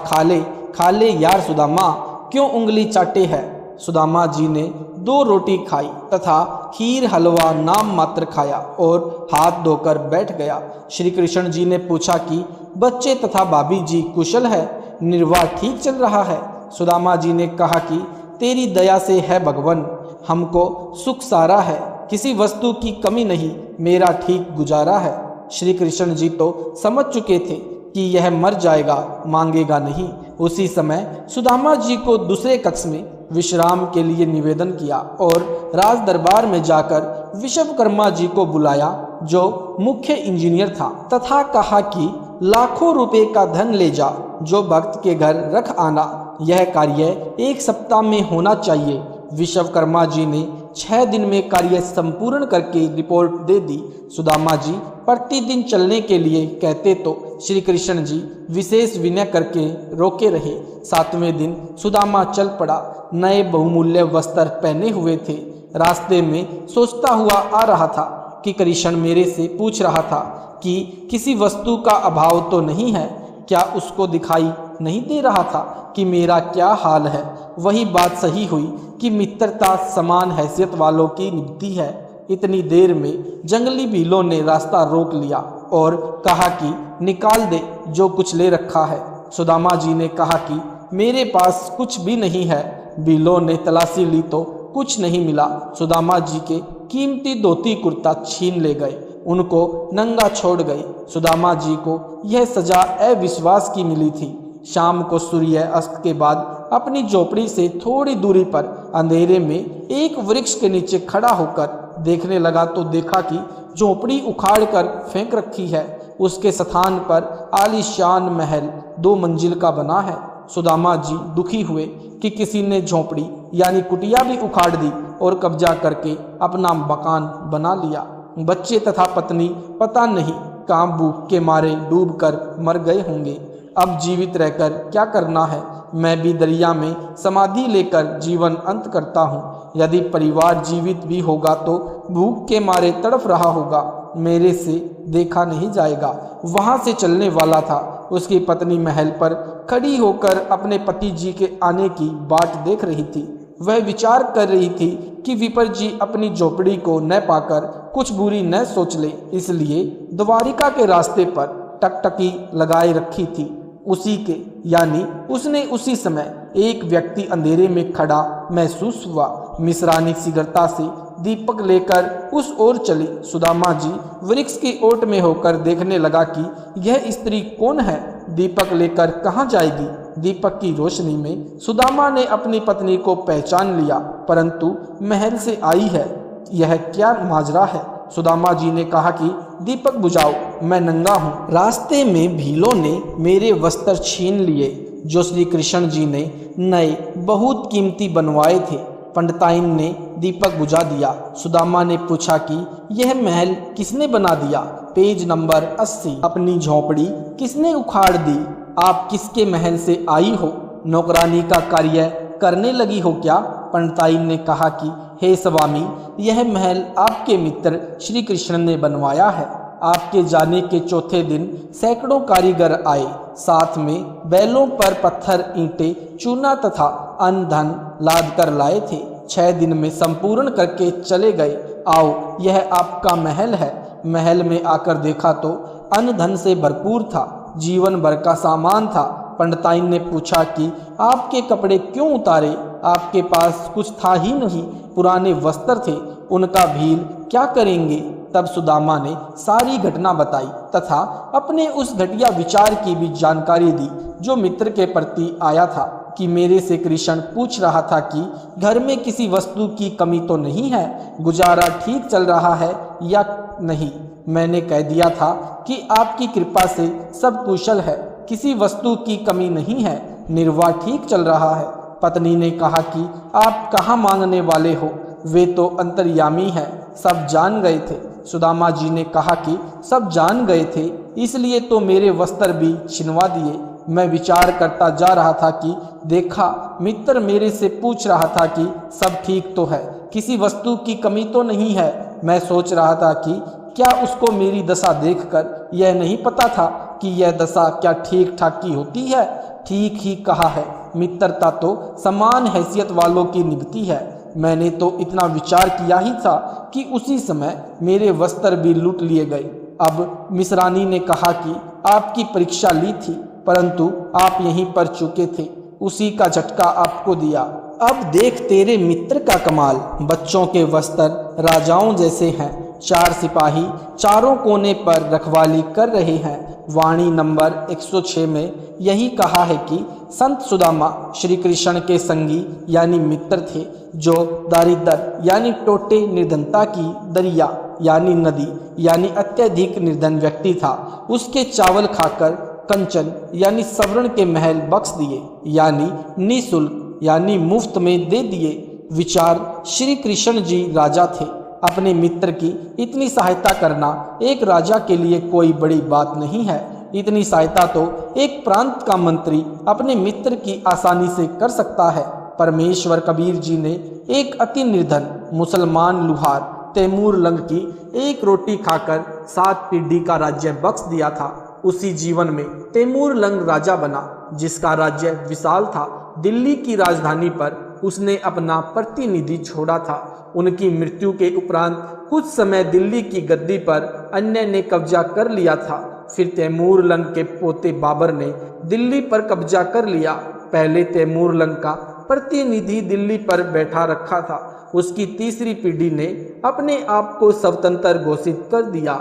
खा ले यार सुदामा, क्यों उंगली चाटे है? सुदामा जी ने 2 रोटी खाई तथा खीर हलवा नाम मात्र खाया और हाथ धोकर बैठ गया। श्री कृष्ण जी ने पूछा कि बच्चे तथा भाभी जी कुशल है, निर्वाह ठीक चल रहा है? सुदामा जी ने कहा कि तेरी दया से है भगवान, हमको सुख सारा है, किसी वस्तु की कमी नहीं, मेरा ठीक गुजारा है। श्री कृष्ण जी तो समझ चुके थे कि यह मर जाएगा, मांगेगा नहीं। उसी समय सुदामा जी को दूसरे कक्ष में विश्राम के लिए निवेदन किया और राज दरबार में जाकर विश्वकर्मा जी को बुलाया, जो मुख्य इंजीनियर था, तथा कहा कि लाखों रुपए का धन ले जा, जो भक्त के घर रख आना, यह कार्य 1 सप्ताह में होना चाहिए। विश्वकर्मा जी ने 6 दिन में कार्य संपूर्ण करके रिपोर्ट दे दी। सुदामा जी प्रतिदिन चलने के लिए कहते तो श्री कृष्ण जी विशेष विनय करके रोके रहे। 7वें दिन सुदामा चल पड़ा। नए बहुमूल्य वस्त्र पहने हुए थे। रास्ते में सोचता हुआ आ रहा था कि कृष्ण मेरे से पूछ रहा था कि किसी वस्तु का अभाव तो नहीं है, क्या उसको दिखाई नहीं दे रहा था कि मेरा क्या हाल है? वही बात सही हुई कि मित्रता समान हैसियत वालों की निभती है। इतनी देर में जंगली भीलों ने रास्ता रोक लिया और कहा कि निकाल दे जो कुछ ले रखा है। सुदामा जी ने कहा कि मेरे पास कुछ भी नहीं है। भीलों ने तलाशी ली तो कुछ नहीं मिला। सुदामा जी के कीमती धोती कुर्ता छीन ले गए, उनको नंगा छोड़ गए। सुदामा जी को यह सजा अविश्वास की मिली थी। शाम को सूर्य अस्त के बाद अपनी झोपड़ी से थोड़ी दूरी पर अंधेरे में एक वृक्ष के नीचे खड़ा होकर देखने लगा तो देखा कि झोपड़ी उखाड़ कर फेंक रखी है। उसके स्थान पर आलीशान महल 2 मंजिल का बना है। सुदामा जी दुखी हुए कि किसी ने झोपड़ी यानी कुटिया भी उखाड़ दी और कब्जा करके अपना मकान बना लिया। बच्चे तथा पत्नी पता नहीं कहाँ भूख के मारे डूबकर मर गए होंगे। अब जीवित रहकर क्या करना है? मैं भी दरिया में समाधि लेकर जीवन अंत करता हूँ। यदि परिवार जीवित भी होगा तो भूख के मारे तड़फ रहा होगा, मेरे से देखा नहीं जाएगा। वहाँ से चलने वाला था। उसकी पत्नी महल पर खड़ी होकर अपने पति जी के आने की बाट देख रही थी। वह विचार कर रही थी कि विपर जी अपनी झोपड़ी को न पाकर कुछ बुरी न सोच ले, इसलिए द्वारिका के रास्ते पर टकटकी लगाए रखी थी। उसी के यानी उसने उसी समय एक व्यक्ति अंधेरे में खड़ा महसूस हुआ। मिश्रानी शीघ्रता से दीपक लेकर उस ओर चली। सुदामा जी वृक्ष की ओट में होकर देखने लगा कि यह स्त्री कौन है, दीपक लेकर कहाँ जाएगी। दीपक की रोशनी में सुदामा ने अपनी पत्नी को पहचान लिया, परंतु महल से आई है, यह क्या माजरा है? सुदामा जी ने कहा कि दीपक बुझाओ, मैं नंगा हूँ। रास्ते में भीलों ने मेरे वस्त्र छीन लिए जो श्री कृष्ण जी ने नए बहुत कीमती बनवाए थे। पंडिताइन ने दीपक बुझा दिया। सुदामा ने पूछा कि यह महल किसने बना दिया? Page number 80। अपनी झोपड़ी किसने उखाड़ दी? आप किसके महल से आई हो? नौकरानी का कार्य करने लगी हो क्या? पंडिताइन ने कहा कि हे स्वामी, यह महल आपके मित्र श्री कृष्ण ने बनवाया है। आपके जाने के चौथे दिन सैकड़ों कारीगर आए, साथ में बैलों पर पत्थर, ईंटें, चूना तथा अन्न धन लाद कर लाए थे। 6 दिन में संपूर्ण करके चले गए। आओ, यह आपका महल है। महल में आकर देखा तो अन्न धन से भरपूर था, जीवन भर का सामान था। पंडिताइन ने पूछा कि आपके कपड़े क्यों उतारे? आपके पास कुछ था ही नहीं, पुराने वस्त्र थे, उनका भील क्या करेंगे? तब सुदामा ने सारी घटना बताई तथा अपने उस घटिया विचार की भी जानकारी दी जो मित्र के प्रति आया था कि मेरे से कृष्ण पूछ रहा था कि घर में किसी वस्तु की कमी तो नहीं है, गुजारा ठीक चल रहा है या नहीं। मैंने कह दिया था कि आपकी कृपा से सब कुशल है, किसी वस्तु की कमी नहीं है, निर्वाह ठीक चल रहा है। पत्नी ने कहा कि आप कहाँ मांगने वाले हो? वे तो अंतर्यामी है, सब जान गए थे। सुदामा जी ने कहा कि सब जान गए थे, इसलिए तो मेरे वस्त्र भी छिनवा दिए। मैं विचार करता जा रहा था कि देखा, मित्र मेरे से पूछ रहा था कि सब ठीक तो है, किसी वस्तु की कमी तो नहीं है। मैं सोच रहा था कि क्या उसको मेरी दशा देखकर यह नहीं पता था कि यह दशा क्या ठीक ठाक की होती है? ठीक ही कहा है, मित्रता तो समान हैसियत वालों की निभती है। मैंने तो इतना विचार किया ही था कि उसी समय मेरे वस्त्र भी लूट लिए गए। अब मिश्रानी ने कहा कि आपकी परीक्षा ली थी, परंतु आप यहीं पर चुके थे, उसी का झटका आपको दिया। अब देख तेरे मित्र का कमाल, बच्चों के वस्त्र राजाओं जैसे हैं। 4 सिपाही चारों कोने पर रखवाली कर रहे हैं। वाणी नंबर 106 में यही कहा है कि संत सुदामा श्री कृष्ण के संगी यानी मित्र थे, जो दारिद्र यानी टोटे, निर्धनता की दरिया यानी नदी यानी अत्यधिक निर्धन व्यक्ति था। उसके चावल खाकर कंचन यानी सवर्ण के महल बख्श दिए, यानी निःशुल्क यानी मुफ्त में दे दिए। विचार, श्री कृष्ण जी राजा थे, अपने मित्र की इतनी सहायता करना एक राजा के लिए कोई बड़ी बात नहीं है। इतनी सहायता तो एक प्रांत का मंत्री अपने मित्र की आसानी से कर सकता है। परमेश्वर कबीर जी ने एक अति निर्धन मुसलमान लुहार तैमूर लंग की एक रोटी खाकर 7 पीढ़ी का राज्य बख्श दिया था। उसी जीवन में तैमूर लंग राजा बना, जिसका राज्य विशाल था। दिल्ली की राजधानी पर उसने अपना प्रतिनिधि छोड़ा था। उनकी मृत्यु के उपरांत कुछ समय दिल्ली की गद्दी पर अन्य ने कब्जा कर लिया था। फिर तैमूर लंग के पोते बाबर ने दिल्ली पर कब्जा कर लिया। पहले तैमूर लंग का प्रतिनिधि दिल्ली पर बैठा रखा था। उसकी तीसरी पीढ़ी ने अपने आप को स्वतंत्र घोषित कर दिया।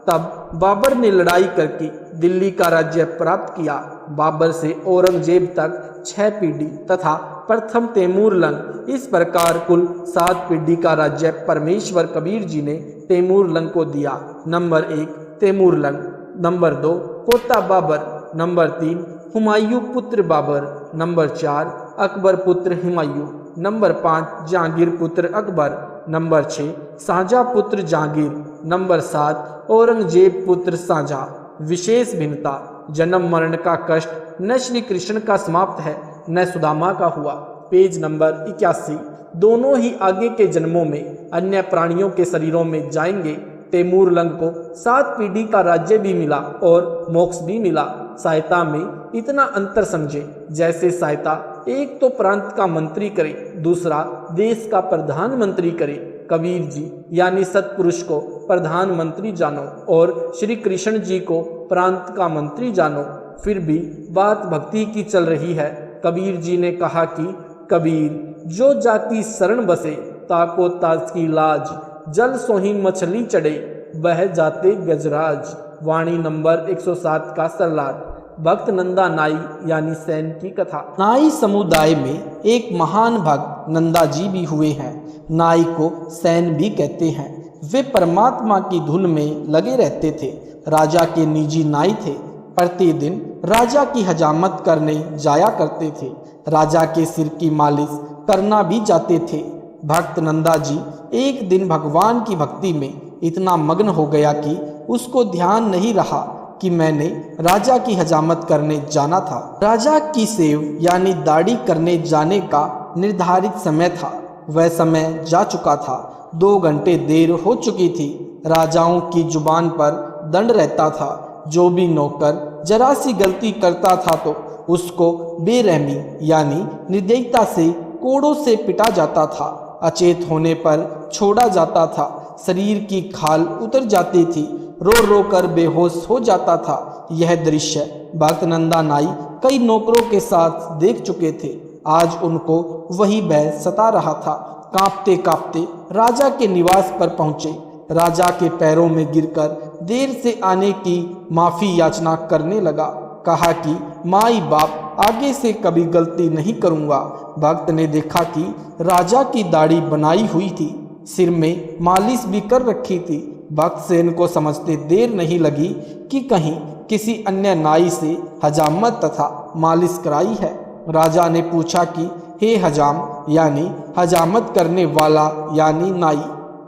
तब बाबर ने लड़ाई करके दिल्ली का राज्य प्राप्त किया। बाबर से औरंगजेब तक 6 पीढ़ी तथा प्रथम तैमूर लंग, इस प्रकार कुल 7 पीढ़ी का राज्य परमेश्वर कबीर जी ने तैमूर लंग को दिया। नंबर 1 तैमूर लंग, नंबर 2 पोता बाबर, नंबर 3 हुमायूं पुत्र बाबर, नंबर 4 अकबर पुत्र हुमायूं, नंबर 5 जहांगीर पुत्र अकबर, नंबर 6 शाहजहां पुत्र जहांगीर, नंबर 7 औरंगजेब पुत्र शाहजहां। विशेष भिन्नता, जन्म मरण का कष्ट न श्री कृष्ण का समाप्त है न सुदामा का हुआ। Page number 81। दोनों ही आगे के जन्मों में अन्य प्राणियों के शरीरों में जाएंगे। तैमूर लंग को 7 पीढ़ी का राज्य भी मिला और मोक्ष भी मिला। सहायता में इतना अंतर समझे, जैसे सहायता एक तो प्रांत का मंत्री करे, दूसरा देश का प्रधानमंत्री करे। कबीर जी यानी सत्पुरुष को प्रधानमंत्री जानो और श्री कृष्ण जी को प्रांत का मंत्री जानो। फिर भी बात भक्ति की चल रही है। कबीर जी ने कहा कि कबीर जो जाति शरण बसे, ताको ताज की लाज, जल सोही मछली चढ़े, बह जाते गजराज। वाणी नंबर 107 का सरलाट। भक्त नंदा नाई यानी सैन की कथा। नाई समुदाय में एक महान भक्त नंदा जी भी हुए हैं। नाई को सैन भी कहते हैं। वे परमात्मा की धुन में लगे रहते थे। राजा के निजी नाई थे। प्रतिदिन राजा की हजामत करने जाया करते थे। राजा के सिर की मालिश करना भी जाते थे। भक्त नंदा जी एक दिन भगवान की भक्ति में इतना मग्न हो गया कि उसको ध्यान नहीं रहा कि मैंने राजा की हजामत करने जाना था। राजा की सेव यानी दाढ़ी करने जाने का निर्धारित समय था। वह समय जा चुका था। 2 घंटे देर हो चुकी थी। राजाओं की जुबान पर दंड रहता था। जो भी नौकर जरा सी गलती करता था तो उसको बेरहमी यानी निर्दयता से कोड़ों से पिटा जाता था। अचेत होने पर छोड़ा जाता था। शरीर की खाल उतर जाती थी। रो रो कर बेहोश हो जाता था। यह दृश्य भक्त नंदा नाई कई नौकरों के साथ देख चुके थे। आज उनको वही भय सता रहा था। कांपते कांपते राजा के निवास पर पहुंचे। राजा के पैरों में गिरकर देर से आने की माफी याचना करने लगा। कहा कि माई बाप आगे से कभी गलती नहीं करूंगा। भक्त ने देखा कि राजा की दाढ़ी बनाई हुई थी, सिर में मालिश भी कर रखी थी। भक्त सेन को समझते देर नहीं लगी कि कहीं किसी अन्य नाई से हजामत तथा मालिश कराई है। राजा ने पूछा कि हे हजाम यानी हजामत करने वाला यानी नाई,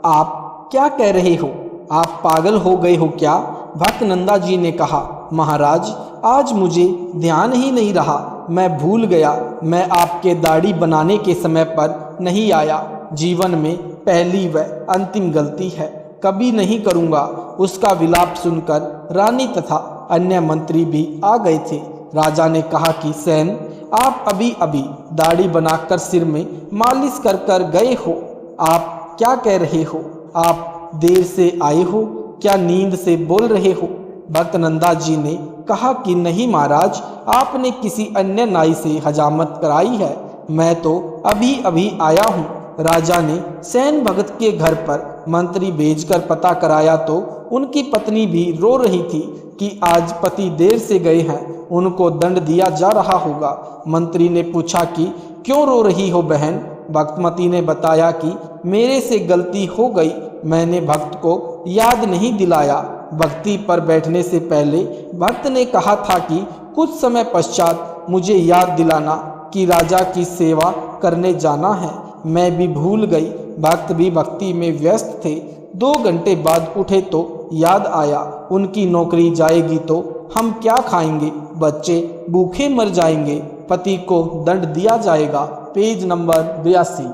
आप क्या कह रहे हो? आप पागल हो गए हो क्या? भक्त नंदा जी ने कहा, महाराज आज मुझे ध्यान ही नहीं रहा, मैं भूल गया। मैं आपके दाढ़ी बनाने के समय पर नहीं आया। जीवन में पहली व अंतिम गलती है, कभी नहीं करूँगा। उसका विलाप सुनकर रानी तथा अन्य मंत्री भी आ गए थे। राजा ने कहा कि सेन, आप अभी अभी दाढ़ी बनाकर सिर में मालिश कर कर गए हो। आप क्या कह रहे हो? आप देर से आए हो? क्या नींद से बोल रहे हो? भक्त नंदा जी ने कहा कि नहीं महाराज, आपने किसी अन्य नाई से हजामत कराई है। मैं तो अभी अभी आया हूँ। राजा ने सेन भगत के घर पर मंत्री भेजकर पता कराया तो उनकी पत्नी भी रो रही थी कि आज पति देर से गए हैं, उनको दंड दिया जा रहा होगा। मंत्री ने पूछा कि क्यों रो रही हो बहन? भक्तमती ने बताया कि मेरे से गलती हो गई, मैंने भक्त को याद नहीं दिलाया। भक्ति पर बैठने से पहले भक्त ने कहा था कि कुछ समय पश्चात मुझे याद दिलाना कि राजा की सेवा करने जाना है। मैं भी भूल गई। भक्त भी भक्ति में व्यस्त थे। 2 घंटे बाद उठे तो याद आया, उनकी नौकरी जाएगी तो हम क्या खाएंगे? बच्चे भूखे मर जाएंगे। पति को दंड दिया जाएगा। Page number 82।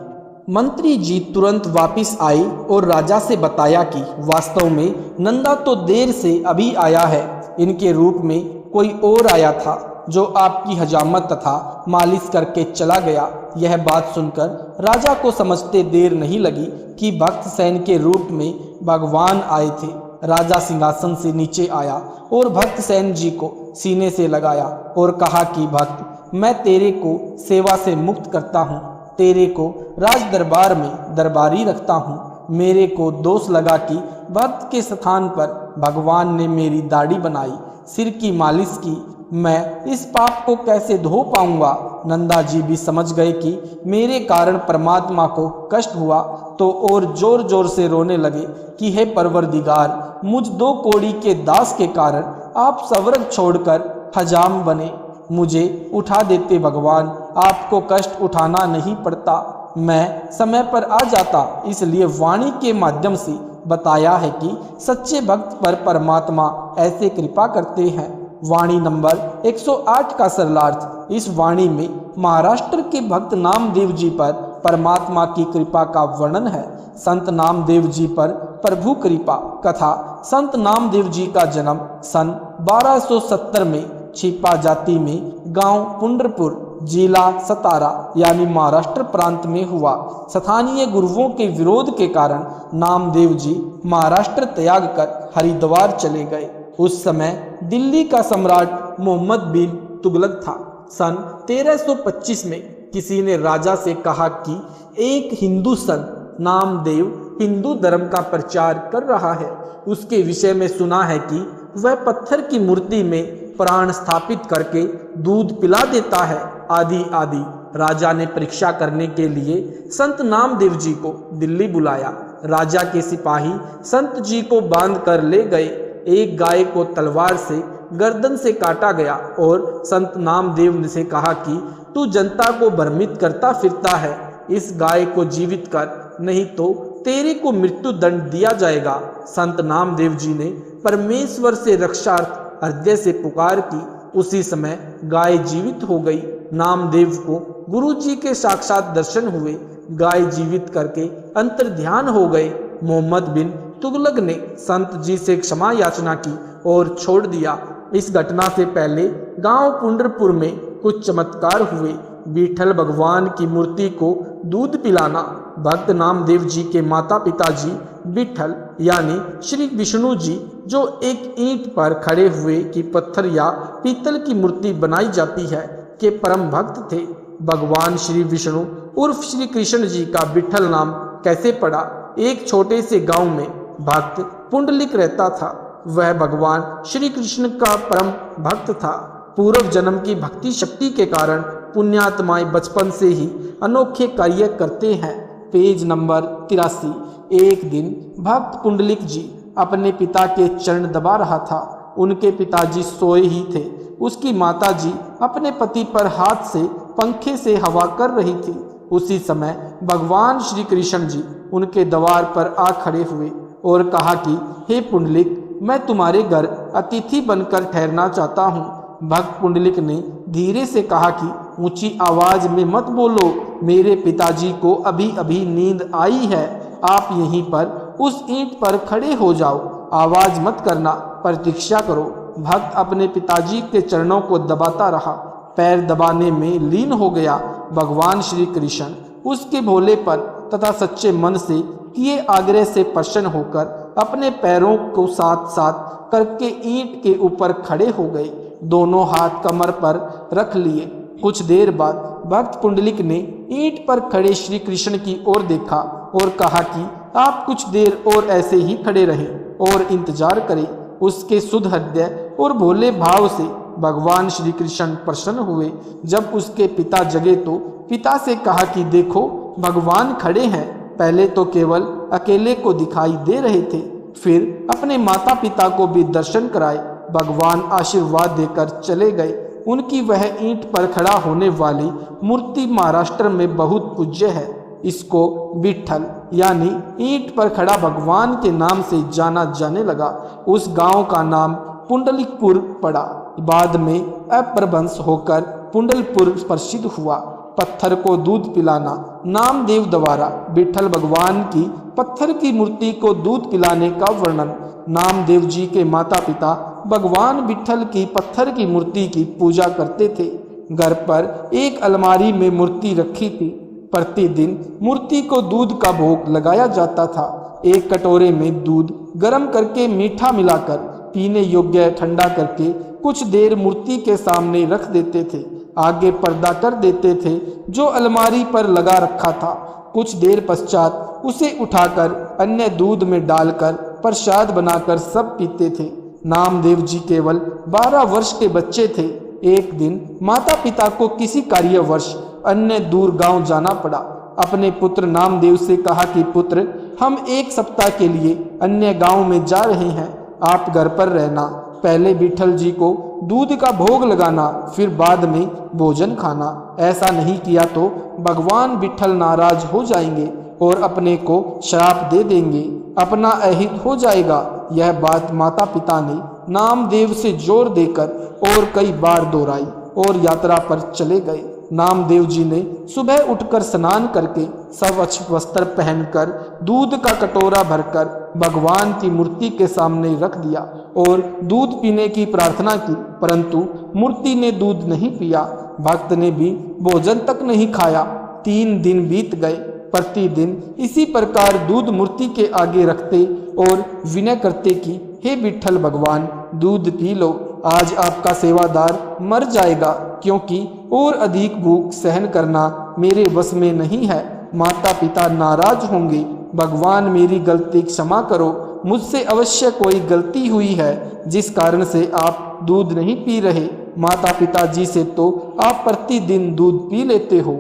मंत्री जी तुरंत वापस आए और राजा से बताया कि वास्तव में नंदा तो देर से अभी आया है। इनके रूप में कोई और आया था जो आपकी हजामत तथा मालिश करके चला गया। यह बात सुनकर राजा को समझते देर नहीं लगी कि भक्त सेन के रूप में भगवान आए थे। राजा सिंहासन से नीचे आया और भक्त सेन जी को सीने से लगाया और कहा कि भक्त, मैं तेरे को सेवा से मुक्त करता हूँ, तेरे को राज दरबार में दरबारी रखता हूँ। मेरे को दोष लगा कि भक्त के स्थान पर भगवान ने मेरी दाढ़ी बनाई, सिर की मालिश की। मैं इस पाप को कैसे धो पाऊंगा? नंदा जी भी समझ गए कि मेरे कारण परमात्मा को कष्ट हुआ तो और जोर जोर से रोने लगे कि हे परवरदिगार, मुझ 2 कौड़ी के दास के कारण आप स्वर्ग छोड़कर हजाम बने। मुझे उठा देते भगवान, आपको कष्ट उठाना नहीं पड़ता, मैं समय पर आ जाता। इसलिए वाणी के माध्यम से बताया है कि सच्चे भक्त पर परमात्मा ऐसे कृपा करते हैं। वाणी नंबर 108 का सरलार्थ। इस वाणी में महाराष्ट्र के भक्त नामदेव जी पर परमात्मा की कृपा का वर्णन है। संत नामदेव जी पर प्रभु कृपा कथा। संत नामदेव जी का जन्म सन 1270 में छिपा जाति में गांव पुंडरपुर, जिला सतारा यानी महाराष्ट्र प्रांत में हुआ। स्थानीय गुरुओं के विरोध के कारण नामदेव जी महाराष्ट्र त्याग कर हरिद्वार चले गए। उस समय दिल्ली का सम्राट मोहम्मद बिन तुगलक था। सन 1325 में किसी ने राजा से कहा कि एक हिंदू संत नामदेव हिंदू धर्म का प्रचार कर रहा है। उसके विषय में सुना है कि वह पत्थर की मूर्ति में प्राण स्थापित करके दूध पिला देता है, आदि आदि। राजा ने परीक्षा करने के लिए संत नामदेव जी को दिल्ली बुलाया। राजा के सिपाही संत जी को बांध कर ले गए। एक गाय को तलवार से गर्दन से काटा गया और संत नामदेव से कहा कि तू जनता को भ्रमित करता फिरता है, इस गाय को जीवित कर, नहीं तो तेरे को मृत्यु दंड दिया जाएगा। संत नामदेव जी ने परमेश्वर से रक्षार्थ हृदय से पुकार की। उसी समय गाय जीवित हो गई। नामदेव को गुरु जी के साक्षात दर्शन हुए। गाय जीवित करके अंतर्ध्यान हो गए। मोहम्मद बिन तुगलक ने संत जी से क्षमा याचना की और छोड़ दिया। इस घटना से पहले गांव पुंडरपुर में कुछ चमत्कार हुए। विठल भगवान की मूर्ति को दूध पिलाना। भक्त नामदेव जी के माता पिता जी विठल यानी श्री विष्णु जी, जो एक ईंट पर खड़े हुए कि पत्थर या पीतल की मूर्ति बनाई जाती है, के परम भक्त थे। भगवान श्री विष्णु उर्फ श्री कृष्ण जी का विठल नाम कैसे पड़ा? एक छोटे से गांव में भक्त पुंडलिक रहता था। वह भगवान श्री कृष्ण का परम भक्त था। पूर्व जन्म की भक्ति शक्ति के कारण पुण्यात्माएं बचपन से ही अनोखे कार्य करते हैं। Page number 83। एक दिन भक्त पुंडलिक जी अपने पिता के चरण दबा रहा था। उनके पिताजी सोए ही थे। उसकी माता जी अपने पति पर हाथ से पंखे से हवा कर रही थी। उसी समय भगवान श्री कृष्ण जी उनके द्वार पर आ खड़े हुए और कहा कि हे पुंडलिक, मैं तुम्हारे घर अतिथि बनकर ठहरना चाहता हूँ। भक्त पुंडलिक ने धीरे से कहा कि ऊंची आवाज में मत बोलो, मेरे पिताजी को अभी अभी नींद आई है। आप यहीं पर उस ईंट पर खड़े हो जाओ, आवाज मत करना, प्रतीक्षा करो। भक्त अपने पिताजी के चरणों को दबाता रहा, पैर दबाने में लीन हो गया। भगवान श्री कृष्ण उसके भोलेपन तथा सच्चे मन से किए आग्रह से प्रसन्न होकर अपने पैरों को साथ साथ करके ईंट के ऊपर खड़े हो गए। दोनों हाथ कमर पर रख लिए। कुछ देर बाद भक्त पुंडलिक ने ईंट पर खड़े श्री कृष्ण की ओर देखा और कहा कि आप कुछ देर और ऐसे ही खड़े रहें और इंतजार करें। उसके शुद्ध हृदय और भोले भाव से भगवान श्री कृष्ण प्रसन्न हुए। जब उसके पिता जगे तो पिता से कहा कि देखो, भगवान खड़े हैं। पहले तो केवल अकेले को दिखाई दे रहे थे, फिर अपने माता पिता को भी दर्शन कराए। भगवान आशीर्वाद देकर चले गए। उनकी वह ईंट पर खड़ा होने वाली मूर्ति महाराष्ट्र में बहुत पूज्य है। इसको विठल यानी ईंट पर खड़ा भगवान के नाम से जाना जाने लगा। उस गांव का नाम पुंडलिकपुर पड़ा। बाद में अपभ्रंश होकर पुंडलपुर प्रसिद्ध हुआ। पत्थर को दूध पिलाना। नामदेव द्वारा विठल भगवान की पत्थर की मूर्ति को दूध पिलाने का वर्णन। नामदेव जी के माता पिता भगवान विठल की पत्थर की मूर्ति की पूजा करते थे। घर पर एक अलमारी में मूर्ति रखी थी। प्रतिदिन मूर्ति को दूध का भोग लगाया जाता था। एक कटोरे में दूध गर्म करके मीठा मिलाकर पीने योग्य ठंडा करके कुछ देर मूर्ति के सामने रख देते थे। आगे पर्दा कर देते थे जो अलमारी पर लगा रखा था। कुछ देर पश्चात उसे उठाकर अन्य दूध में डालकर प्रसाद बनाकर सब पीते थे। नामदेव जी केवल 12 वर्ष के बच्चे थे। एक दिन माता पिता को किसी कार्यवश अन्य दूर गांव जाना पड़ा। अपने पुत्र नामदेव से कहा कि पुत्र, हम 1 सप्ताह के लिए अन्य गांव में जा रहे हैं, आप घर पर रहना। पहले विठल जी को दूध का भोग लगाना, फिर बाद में भोजन खाना। ऐसा नहीं किया तो भगवान विठल नाराज हो जाएंगे और अपने को श्राप दे देंगे, अपना अहित हो जाएगा। यह बात माता पिता ने नामदेव से जोर देकर और कई बार दोहराई और यात्रा पर चले गए। नामदेव जी ने सुबह उठकर स्नान करके स्वच्छ वस्त्र पहनकर दूध का कटोरा भरकर भगवान की मूर्ति के सामने रख दिया और दूध पीने की प्रार्थना की, परंतु मूर्ति ने दूध नहीं पिया। भक्त ने भी भोजन तक नहीं खाया। 3 दिन बीत गए। प्रतिदिन इसी प्रकार दूध मूर्ति के आगे रखते और विनय करते कि हे विठल भगवान, दूध पी लो, आज आपका सेवादार मर जाएगा, क्योंकि और अधिक भूख सहन करना मेरे बस में नहीं है। माता पिता नाराज होंगे। भगवान, मेरी गलती क्षमा करो, मुझसे अवश्य कोई गलती हुई है जिस कारण से आप दूध नहीं पी रहे। माता पिता जी से तो आप प्रतिदिन दूध पी लेते हो।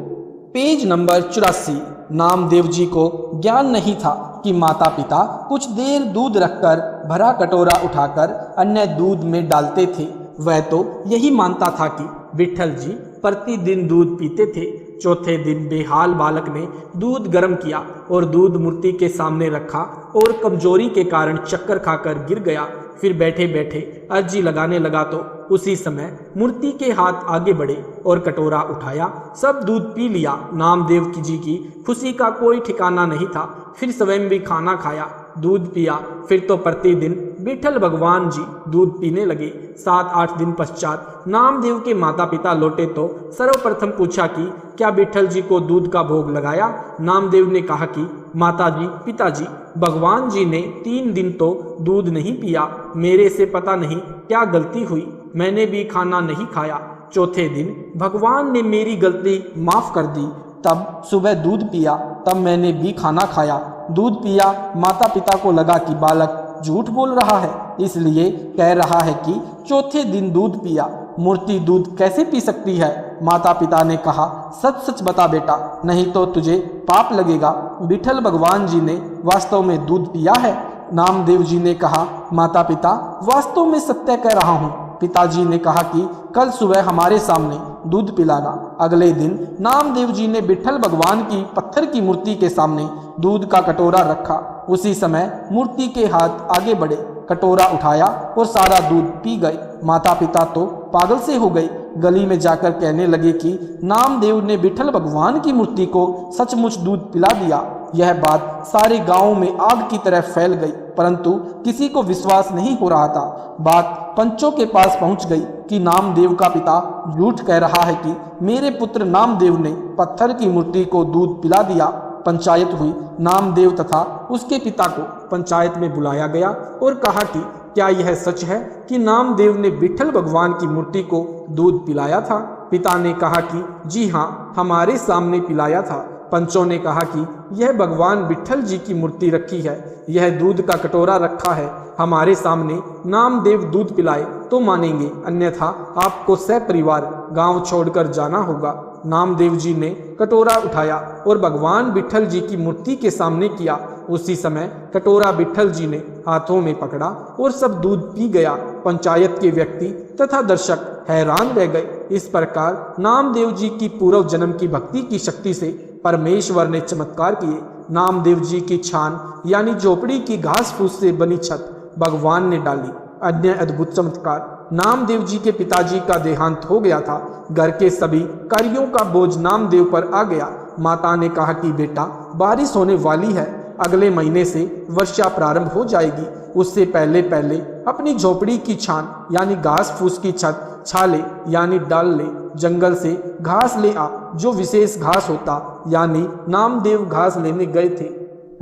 Page number 84। नामदेव जी को ज्ञान नहीं था कि माता पिता कुछ देर दूध रखकर भरा कटोरा उठाकर अन्य दूध में डालते थे। वह तो यही मानता था कि विठल जी प्रतिदिन दूध पीते थे। चौथे दिन बेहाल बालक ने दूध गर्म किया और दूध मूर्ति के सामने रखा और कमजोरी के कारण चक्कर खाकर गिर गया। फिर बैठे बैठे अर्जी लगाने लगा तो उसी समय मूर्ति के हाथ आगे बढ़े और कटोरा उठाया, सब दूध पी लिया। नामदेव जी की खुशी का कोई ठिकाना नहीं था। फिर स्वयं भी खाना खाया, दूध पिया। फिर तो प्रतिदिन विठल भगवान जी दूध पीने लगे। 7-8 दिन पश्चात नामदेव के माता पिता लौटे तो सर्वप्रथम पूछा कि क्या विठल जी को दूध का भोग लगाया। नामदेव ने कहा कि माताजी पिताजी, भगवान जी ने 3 दिन तो दूध नहीं पिया। मेरे से पता नहीं क्या गलती हुई, मैंने भी खाना नहीं खाया। चौथे दिन भगवान ने मेरी गलती माफ कर दी, तब सुबह दूध पिया, तब मैंने भी खाना खाया। दूध पिया, माता पिता को लगा कि बालक झूठ बोल रहा है, इसलिए कह रहा है कि चौथे दिन दूध पिया। मूर्ति दूध कैसे पी सकती है। माता पिता ने कहा, सच सच बता बेटा, नहीं तो तुझे पाप लगेगा। विठल भगवान जी ने वास्तव में दूध पिया है। नामदेव जी ने कहा, माता पिता वास्तव में सत्य कह रहा हूँ। पिताजी ने कहा कि कल सुबह हमारे सामने दूध पिलाना। अगले दिन नामदेव जी ने विठल भगवान की पत्थर की मूर्ति के सामने दूध का कटोरा रखा। उसी समय मूर्ति के हाथ आगे बढ़े, कटोरा उठाया और सारा दूध पी गए। माता पिता तो पागल से हो गए। गली में जाकर कहने लगे कि नामदेव ने विठल भगवान की मूर्ति को सचमुच दूध पिला दिया। यह बात सारे गांव में आग की तरह फैल गई, परंतु किसी को विश्वास नहीं हो रहा था। बात पंचों के पास पहुंच गई कि नामदेव का पिता झूठ कह रहा है कि मेरे पुत्र नामदेव ने पत्थर की मूर्ति को दूध पिला दिया। पंचायत हुई। नामदेव तथा उसके पिता को पंचायत में बुलाया गया और कहा कि क्या यह सच है कि नामदेव ने विठल भगवान की मूर्ति को दूध पिलाया था। पिता ने कहा कि जी हाँ, हमारे सामने पिलाया था। पंचों ने कहा कि यह भगवान विठल जी की मूर्ति रखी है, यह दूध का कटोरा रखा है, हमारे सामने नामदेव दूध पिलाए तो मानेंगे, अन्यथा आपको सपरिवार गांव छोड़कर जाना होगा। नामदेव जी ने कटोरा उठाया और भगवान विठल जी की मूर्ति के सामने किया। उसी समय कटोरा विठल जी ने हाथों में पकड़ा और सब दूध पी गया। पंचायत के व्यक्ति तथा दर्शक हैरान रह गए। इस प्रकार नामदेव जी की पूर्व जन्म की भक्ति की शक्ति से परमेश्वर ने चमत्कार किए। नामदेव जी की छान यानी झोपड़ी की घास फूस से बनी छत भगवान ने डाली। अन्य अद्भुत चमत्कार, नामदेव जी के पिताजी का देहांत हो गया था। घर के सभी कार्यों का बोझ नामदेव पर आ गया। माता ने कहा कि बेटा, बारिश होने वाली है, अगले महीने से वर्षा प्रारंभ हो जाएगी। उससे पहले पहले अपनी झोपड़ी की छान यानी घास फूस की छत छाले यानी डाल ले, जंगल से घास ले आ, जो विशेष घास होता यानी नामदेव घास लेने गए थे।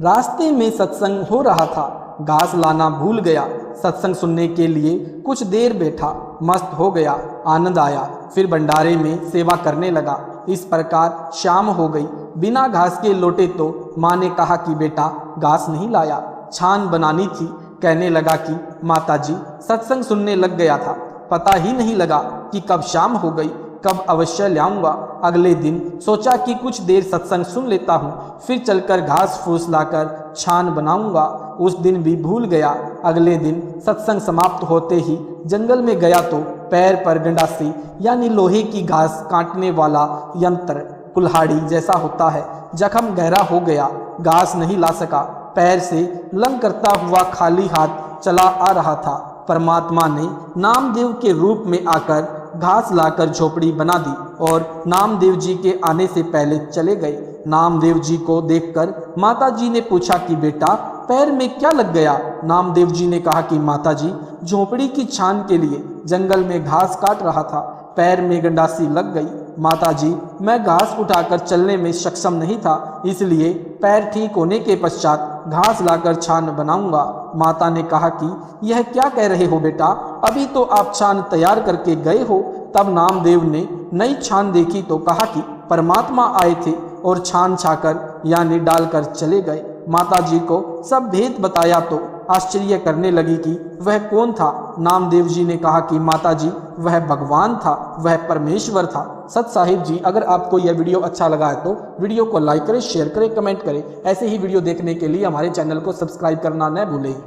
रास्ते में सत्संग हो रहा था, घास लाना भूल गया। सत्संग सुनने के लिए कुछ देर बैठा, मस्त हो गया, आनंद आया। फिर भंडारे में सेवा करने लगा। इस प्रकार शाम हो गई। बिना घास के लौटे तो माँ ने कहा कि बेटा, घास नहीं लाया, छान बनानी थी। कहने लगा कि माताजी, सत्संग सुनने लग गया था, पता ही नहीं लगा कि कब शाम हो गई, कब अवश्य लाऊंगा। अगले दिन सोचा कि कुछ देर सत्संग सुन लेता हूँ, फिर चलकर घास फूस लाकर छान बनाऊंगा। उस दिन भी भूल गया। अगले दिन सत्संग समाप्त होते ही जंगल में गया तो पैर पर गंडासी यानी लोहे की घास काटने वाला यंत्र कुल्हाड़ी जैसा होता है, जख्म गहरा हो गया, घास नहीं ला सका। पैर से लंग करता हुआ खाली हाथ चला आ रहा था। परमात्मा ने नामदेव के रूप में आकर घास लाकर झोपड़ी बना दी और नामदेव जी के आने से पहले चले गए। नामदेव जी को देखकर माता जी ने पूछा कि बेटा, पैर में क्या लग गया। नामदेव जी ने कहा कि माताजी, झोपड़ी की छान के लिए जंगल में घास काट रहा था, पैर में गंडासी लग गई। माताजी, मैं घास उठाकर चलने में सक्षम नहीं था, इसलिए पैर ठीक होने के पश्चात घास लाकर छान बनाऊंगा। माता ने कहा कि यह क्या कह रहे हो बेटा, अभी तो आप छान तैयार करके गए हो। तब नामदेव ने नई छान देखी तो कहा कि परमात्मा आए थे और छान छाकर यानी डालकर चले गए। माता जी को सब भेद बताया तो आश्चर्य करने लगी कि वह कौन था। नामदेव जी ने कहा कि माता जी, वह भगवान था, वह परमेश्वर था। सत साहिब जी, अगर आपको यह वीडियो अच्छा लगा है तो वीडियो को लाइक करें, शेयर करें, कमेंट करें। ऐसे ही वीडियो देखने के लिए हमारे चैनल को सब्सक्राइब करना न भूलें।